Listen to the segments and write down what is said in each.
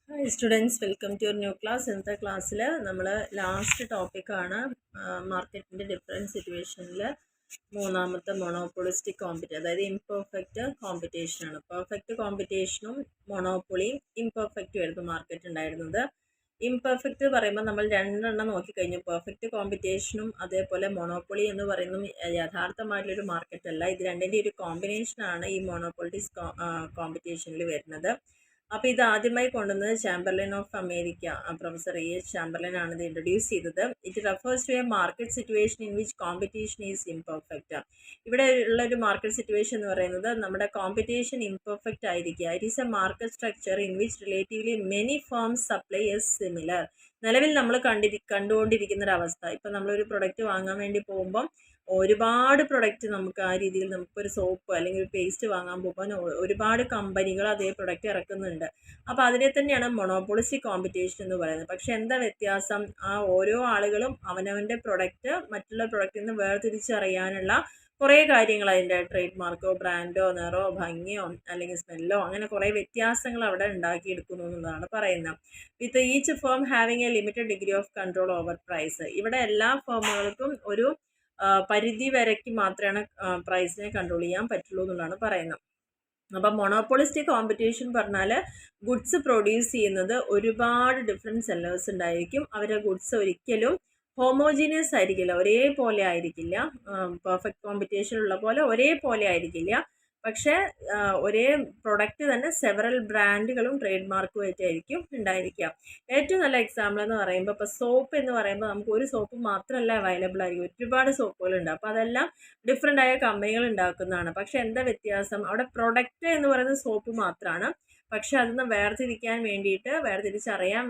Hi students, welcome to your new class. ഇന്നത്തെ ക്ലാസ്സിൽ നമ്മൾ ലാസ്റ്റ് ടോപ്പിക്കാണ് മാർക്കറ്റിൻ്റെ ഡിഫറെൻറ്റ് സിറ്റുവേഷനിൽ മൂന്നാമത്തെ മൊണോപ്പൊളിസ്റ്റിക് കോമ്പറ്റീഷൻ, അതായത് ഇംപെർഫെക്റ്റ് കോമ്പറ്റീഷനാണ്. പെർഫെക്റ്റ് കോമ്പറ്റീഷനും മൊണോപ്പൊളിയും ഇംപെർഫെക്റ്റും ആയിരുന്നു മാർക്കറ്റ് ഉണ്ടായിരുന്നത്. ഇംപെർഫെക്റ്റ് പറയുമ്പോൾ നമ്മൾ രണ്ടെണ്ണം നോക്കിക്കഴിഞ്ഞു. പെർഫെക്റ്റ് കോമ്പറ്റീഷനും അതേപോലെ മൊണോപ്പൊളി എന്ന് പറയുന്നതും യഥാർത്ഥമായിട്ടുള്ളൊരു മാർക്കറ്റ് അല്ല. ഇത് രണ്ടിൻ്റെ ഒരു കോമ്പിനേഷനാണ് ഈ മൊണോപ്പൊളിറ്റിക്സ് കോമ്പറ്റീഷനിൽ വരുന്നത്. അപ്പോൾ ഇത് ആദ്യമായി കൊണ്ടുവന്നത് Chamberlin of America, professor H Chamberlin ആണ് ഇത് ഇൻട്രൊഡ്യൂസ് ചെയ്തത്. It refers to a market situation in which competition is imperfect. ഇവിടെ ഉള്ളൊരു മാർക്കറ്റ് സിറ്റുവേഷൻ എന്ന് പറയുന്നത് നമ്മുടെ കോമ്പറ്റീഷൻ ഇംപെർഫെക്റ്റ് ആയിരിക്കുക. It is a market structure in which relatively many firms supplies similar. നിലവിൽ നമ്മൾ കണ്ടുകൊണ്ടിരിക്കുന്നൊരവസ്ഥ. ഇപ്പം നമ്മളൊരു പ്രൊഡക്റ്റ് വാങ്ങാൻ വേണ്ടി പോകുമ്പം ഒരുപാട് പ്രൊഡക്റ്റ് നമുക്ക് ആ രീതിയിൽ നമുക്കൊരു സോപ്പ് അല്ലെങ്കിൽ ഒരു പേസ്റ്റ് വാങ്ങാൻ പോകുമ്പോൾ ഒരുപാട് കമ്പനികൾ അതേ പ്രൊഡക്റ്റ് ഇറക്കുന്നുണ്ട്. അപ്പോൾ അതിനെ തന്നെയാണ് മൊണോപ്പൊളിസ്റ്റിക് കോമ്പറ്റീഷൻ എന്ന് പറയുന്നത്. പക്ഷെ എന്താ വ്യത്യാസം? ആ ഓരോ ആളുകളും അവനവൻ്റെ പ്രൊഡക്റ്റ് മറ്റുള്ള പ്രൊഡക്റ്റിൽ നിന്ന് വേർതിരിച്ചറിയാനുള്ള കുറേ കാര്യങ്ങൾ, അതിൻ്റെ ട്രേഡ് മാർക്കോ ബ്രാൻഡോ നിറോ ഭംഗിയോ അല്ലെങ്കിൽ സ്മെല്ലോ അങ്ങനെ കുറേ വ്യത്യാസങ്ങൾ അവിടെ ഉണ്ടാക്കിയെടുക്കുന്നു എന്നുള്ളതാണ് പറയുന്നത്. With each firm having a limited degree of control over price. ഇവിടെ എല്ലാ ഫേമുകൾക്കും ഒരു പരിധി വരയ്ക്ക് മാത്രമാണ് പ്രൈസിനെ കൺട്രോൾ ചെയ്യാൻ പറ്റുള്ളൂ എന്നുള്ളതാണ് പറയുന്നത്. അപ്പം മൊണോപ്പൊളിസ്റ്റിക് കോമ്പറ്റീഷൻ പറഞ്ഞാൽ ഗുഡ്സ് പ്രൊഡ്യൂസ് ചെയ്യുന്നത് ഒരുപാട് ഡിഫറെൻറ്റ് സെല്ലേഴ്സ് ഉണ്ടായിരിക്കും. അവരുടെ ഗുഡ്സ് ഒരിക്കലും ഹോമോജീനിയസ് ആയിരിക്കില്ല, ഒരേപോലെ ആയിരിക്കില്ല. പെർഫെക്റ്റ് കോമ്പറ്റീഷൻ ഉള്ള പോലെ ഒരേപോലെ ആയിരിക്കില്ല. പക്ഷേ ഒരേ പ്രൊഡക്റ്റ് തന്നെ സെവറൽ ബ്രാൻഡുകളും ട്രേഡ് മാർക്കുമായിട്ടായിരിക്കും ഉണ്ടായിരിക്കുക. ഏറ്റവും നല്ല എക്സാമ്പിൾ എന്ന് പറയുമ്പോൾ ഇപ്പോൾ സോപ്പ് എന്ന് പറയുമ്പോൾ നമുക്ക് ഒരു സോപ്പ് മാത്രമല്ല അവൈലബിൾ ആയിരിക്കും, ഒരുപാട് സോപ്പുകളുണ്ട്. അപ്പോൾ അതെല്ലാം ഡിഫറെൻ്റ് ആയ കമ്പനികൾ ഉണ്ടാക്കുന്നതാണ്. പക്ഷേ എന്താ വ്യത്യാസം? അവിടെ പ്രൊഡക്റ്റ് എന്ന് പറയുന്നത് സോപ്പ് മാത്രമാണ്. പക്ഷെ അതിന്ന് വേർതിരിച്ചറിയാൻ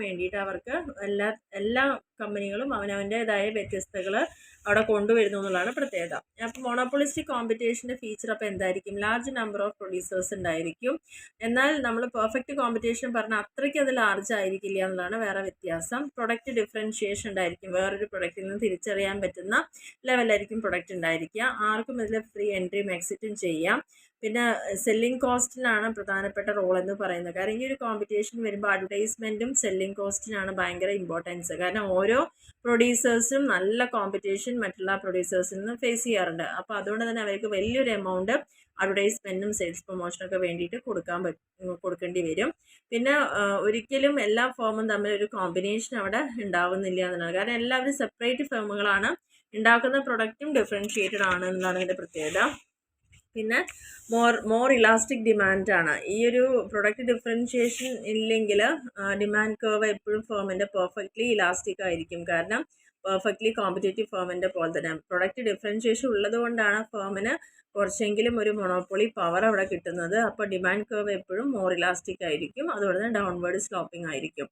വേണ്ടിയിട്ട് അവർക്ക് എല്ലാ കമ്പനികളും അവനവൻ്റേതായ വ്യത്യസ്തകൾ അവിടെ കൊണ്ടുവരുന്നു എന്നുള്ളതാണ് പ്രത്യേകത. അപ്പോൾ മൊണോപ്പൊളിസ്റ്റിക് കോമ്പറ്റീഷൻ്റെ ഫീച്ചർ അപ്പോൾ എന്തായിരിക്കും? ലാർജ് നമ്പർ ഓഫ് പ്രൊഡ്യൂസേഴ്സ് ഉണ്ടായിരിക്കും. എന്നാൽ നമ്മൾ പെർഫെക്റ്റ് കോമ്പറ്റീഷൻ പറഞ്ഞാൽ അത്രയ്ക്ക് അത് ലാർജ് ആയിരിക്കില്ല എന്നുള്ളതാണ് വേറെ വ്യത്യാസം. പ്രൊഡക്റ്റ് ഡിഫറൻഷിയേഷൻ ഉണ്ടായിരിക്കും. വേറൊരു പ്രൊഡക്റ്റിൽ നിന്ന് തിരിച്ചറിയാൻ പറ്റുന്ന ലെവലായിരിക്കും പ്രൊഡക്റ്റ് ഉണ്ടായിരിക്കുക. ആർക്കും ഇതിൽ ഫ്രീ എൻട്രിയും എക്സിറ്റും ചെയ്യാം. പിന്നെ സെല്ലിംഗ് കോസ്റ്റിനാണ് പ്രധാനപ്പെട്ട റോൾ എന്ന് പറയുന്നത്. കാരണം ഈ ഒരു കോമ്പറ്റീഷൻ വരുമ്പോൾ അഡ്വർടൈസ്മെൻറ്റും സെല്ലിംഗ് കോസ്റ്റിനാണ് ഭയങ്കര ഇമ്പോർട്ടൻസ്. കാരണം ഓരോ പ്രൊഡ്യൂസേഴ്സും നല്ല കോമ്പറ്റീഷൻ മറ്റുള്ള പ്രൊഡ്യൂസേഴ്സിൽ നിന്ന് ഫേസ് ചെയ്യാറുണ്ട്. അപ്പോൾ അതുകൊണ്ട് തന്നെ അവർക്ക് വലിയൊരു എമൗണ്ട് അഡ്വർടൈസ്മെൻറ്റും സെയിൽസ് പ്രൊമോഷനൊക്കെ വേണ്ടിയിട്ട് കൊടുക്കേണ്ടി വരും. പിന്നെ ഒരിക്കലും എല്ലാ ഫേമും തമ്മിൽ ഒരു കോമ്പിനേഷൻ അവിടെ ഉണ്ടാവുന്നില്ല എന്നുള്ളത്. കാരണം എല്ലാവരും സെപ്പറേറ്റ് ഫേമുകളാണ്, ഉണ്ടാക്കുന്ന പ്രൊഡക്റ്റും ഡിഫറൻഷിയേറ്റഡ് ആണ് എന്നതാണ് ഇതിൻ്റെ പ്രത്യേകത. പിന്നെ മോർ ഇലാസ്റ്റിക് ഡിമാൻഡാണ്. ഈ ഒരു പ്രൊഡക്റ്റ് ഡിഫറൻഷിയേഷൻ ഇല്ലെങ്കിൽ ഡിമാൻഡ് കർവ് എപ്പോഴും ഫേമിൻ്റെ പെർഫെക്റ്റ്ലി ഇലാസ്റ്റിക് ആയിരിക്കും. കാരണം പെർഫെക്റ്റ്ലി കോമ്പറ്റേറ്റീവ് ഫേമിൻ്റെ പോലെ തന്നെ പ്രൊഡക്റ്റ് ഡിഫറൻഷിയേഷൻ ഉള്ളത് കൊണ്ടാണ് ഫേമിന് കുറച്ചെങ്കിലും ഒരു മൊണോപ്പൊളി പവർ അവിടെ കിട്ടുന്നത്. അപ്പോൾ ഡിമാൻഡ് കർവ് എപ്പോഴും മോർ ഇലാസ്റ്റിക് ആയിരിക്കും, അതുകൊണ്ട് തന്നെ ഡൗൺവേർഡ് സ്ലോപ്പിംഗ് ആയിരിക്കും.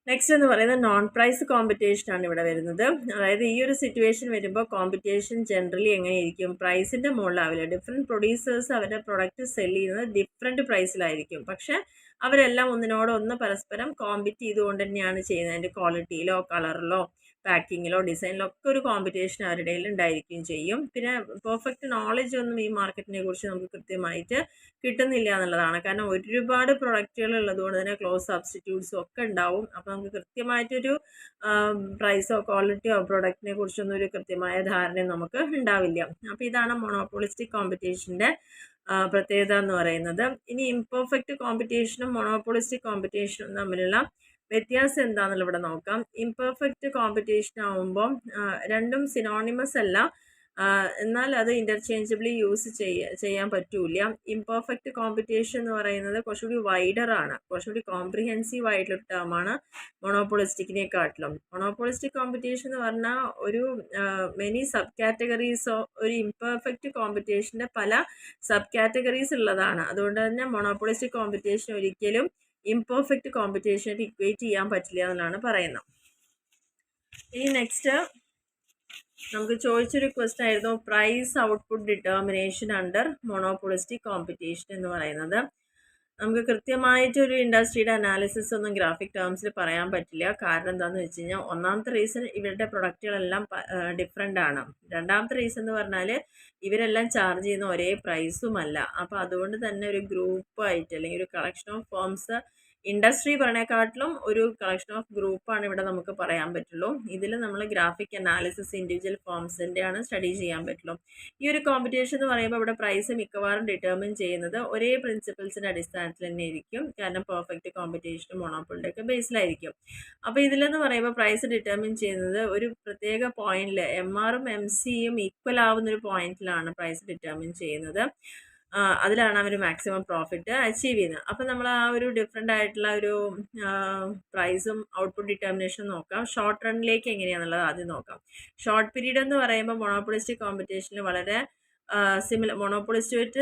നെക്സ്റ്റ് എന്ന് പറയുന്നത് നോൺ പ്രൈസ് കോമ്പറ്റീഷനാണ് ഇവിടെ വരുന്നത്. അതായത് ഈ ഒരു സിറ്റുവേഷൻ വരുമ്പോൾ കോമ്പറ്റീഷൻ ജനറലി എങ്ങനെയായിരിക്കും? പ്രൈസിൻ്റെ മുകളിലാവില്ല. ഡിഫറെൻറ്റ് പ്രൊഡ്യൂസേഴ്സ് അവരുടെ പ്രൊഡക്റ്റ് സെല് ചെയ്യുന്നത് ഡിഫറെൻറ്റ് പ്രൈസിലായിരിക്കും. പക്ഷേ അവരെല്ലാം ഒന്നിനോടൊന്ന് പരസ്പരം കോമ്പറ്റ് ചെയ്തുകൊണ്ട് തന്നെയാണ് ചെയ്യുന്നത്. അതിൻ്റെ ക്വാളിറ്റിയിലോ കളറിലോ പാക്കിങ്ങിലോ ഡിസൈനിലോ ഒക്കെ ഒരു കോമ്പറ്റീഷൻ അവരുടെ ഉണ്ടായിരിക്കുകയും ചെയ്യും. പിന്നെ പെർഫെക്റ്റ് നോളജ് ഒന്നും ഈ മാർക്കറ്റിനെ കുറിച്ച് നമുക്ക് കൃത്യമായിട്ട് കിട്ടുന്നില്ല എന്നുള്ളതാണ്. കാരണം ഒരുപാട് പ്രൊഡക്റ്റുകൾ ഉള്ളതുകൊണ്ട് തന്നെ ക്ലോസ് സബ്സ്റ്റിറ്റ്യൂട്ട്സും ഒക്കെ ഉണ്ടാവും. അപ്പോൾ നമുക്ക് കൃത്യമായിട്ടൊരു പ്രൈസോ ക്വാളിറ്റിയോ പ്രൊഡക്റ്റിനെ കുറിച്ചൊന്നും ഒരു കൃത്യമായ ധാരണ നമുക്ക് ഉണ്ടാവില്ല. അപ്പോൾ ഇതാണ് മൊണോപ്പൊളിസ്റ്റിക് കോമ്പറ്റീഷൻ്റെ പ്രത്യേകത എന്ന് പറയുന്നത്. ഇനി ഇംപെർഫെക്റ്റ് കോമ്പറ്റീഷനും മൊണോപ്പൊളിസ്റ്റിക് കോമ്പറ്റീഷനും തമ്മിലുള്ള വ്യത്യാസം എന്താണെന്നുള്ള ഇവിടെ നോക്കാം. ഇംപെർഫെക്റ്റ് കോമ്പറ്റീഷൻ ആവുമ്പോൾ രണ്ടും സിനോണിമസ് അല്ല, എന്നാൽ അത് ഇൻ്റർചേഞ്ചബിളി യൂസ് ചെയ്യാൻ പറ്റൂല. ഇംപെർഫെക്റ്റ് കോമ്പറ്റീഷൻ എന്ന് പറയുന്നത് കുറച്ചുകൂടി വൈഡറാണ്, കുറച്ചുകൂടി കോംപ്രിഹെൻസീവ് ആയിട്ടുള്ള ടേമാണ് മൊണോപ്പൊളിസ്റ്റിക്കിനെക്കാട്ടിലും. മൊണോപ്പൊളിസ്റ്റിക് കോമ്പറ്റീഷൻ എന്ന് പറഞ്ഞാൽ ഒരു മെനി സബ് കാറ്റഗറീസോ, ഒരു ഇംപെർഫെക്റ്റ് കോമ്പറ്റീഷൻ്റെ പല സബ് കാറ്റഗറീസ് ഉള്ളതാണ്. അതുകൊണ്ട് തന്നെ മൊണോപ്പൊളിസ്റ്റിക് കോമ്പറ്റീഷൻ ഒരിക്കലും ഇംപെർഫെക്റ്റ് കോമ്പറ്റീഷനായിട്ട് ഇക്വേറ്റ് ചെയ്യാൻ പറ്റില്ല എന്നാണ് പറയുന്നത്. ഇനി നെക്സ്റ്റ് നമുക്ക് ചോദിച്ചൊരു ക്വസ്റ്റ്യൻ ആയിരുന്നു price output determination under monopolistic competition എന്ന് പറയുന്നത്. നമുക്ക് കൃത്യമായിട്ടൊരു ഇൻഡസ്ട്രിയുടെ അനാലിസിസ് ഒന്നും ഗ്രാഫിക് ടേംസിൽ പറയാൻ പറ്റില്ല. കാരണം എന്താണെന്ന് വെച്ച് കഴിഞ്ഞാൽ ഒന്നാമത്തെ റീസൺ ഇവരുടെ പ്രൊഡക്റ്റുകളെല്ലാം ഡിഫറെൻ്റ് ആണ്. രണ്ടാമത്തെ റീസൺ എന്ന് പറഞ്ഞാൽ ഇവരെല്ലാം ചാർജ് ചെയ്യുന്ന ഒരേ പ്രൈസുമല്ല. അപ്പോൾ അതുകൊണ്ട് തന്നെ ഒരു ഗ്രൂപ്പായിട്ട് അല്ലെങ്കിൽ ഒരു കളക്ഷൻ ഓഫ് ഫേംസ് ഇൻഡസ്ട്രി പറയണേക്കാട്ടിലും ഒരു കളക്ഷൻ ഓഫ് ഗ്രൂപ്പാണ് ഇവിടെ നമുക്ക് പറയാൻ പറ്റുള്ളൂ. ഇതിൽ നമ്മൾ ഗ്രാഫിക് അനാലിസിസ് ഇൻഡിവിജ്വൽ ഫേംസിൻ്റെ ആണ് സ്റ്റഡി ചെയ്യാൻ പറ്റുള്ളൂ. ഈ ഒരു കോമ്പറ്റീഷൻ എന്ന് പറയുമ്പോൾ ഇവിടെ പ്രൈസ് മിക്കവാറും ഡിറ്റർമിൻ ചെയ്യുന്നത് ഒരേ പ്രിൻസിപ്പിൾസിൻ്റെ അടിസ്ഥാനത്തിൽ തന്നെ ആയിരിക്കും. കാരണം പെർഫെക്റ്റ് കോമ്പറ്റീഷനും മൊണോപ്പൊളിയുടെ ഒക്കെ ബേസിലായിരിക്കും. അപ്പോൾ ഇതിലെന്ന് പറയുമ്പോൾ പ്രൈസ് ഡിറ്റർമിൻ ചെയ്യുന്നത് ഒരു പ്രത്യേക പോയിന്റിൽ MRും MCയും ഈക്വൽ ആവുന്ന ഒരു പോയിന്റിലാണ് പ്രൈസ് ഡിറ്റർമിൻ ചെയ്യുന്നത്. അതിലാണ് അവർ മാക്സിമം പ്രോഫിറ്റ് അച്ചീവ് ചെയ്യുന്നത്. അപ്പോൾ നമ്മൾ ആ ഒരു ഡിഫറെൻ്റ് ആയിട്ടുള്ള ഒരു പ്രൈസും ഔട്ട്പുട്ട് ഡിറ്റർമിനേഷൻ നോക്കാം. ഷോർട്ട് റണ്ണിലേക്ക് എങ്ങനെയാണെന്നുള്ളത് ആദ്യം നോക്കാം. ഷോർട്ട് പീരീഡ് എന്ന് പറയുമ്പോൾ മൊണോപ്പൊളിസ്റ്റിക് കോമ്പറ്റീഷനിൽ വളരെ മൊണോപ്പൊളിസ്റ്റുമായിട്ട്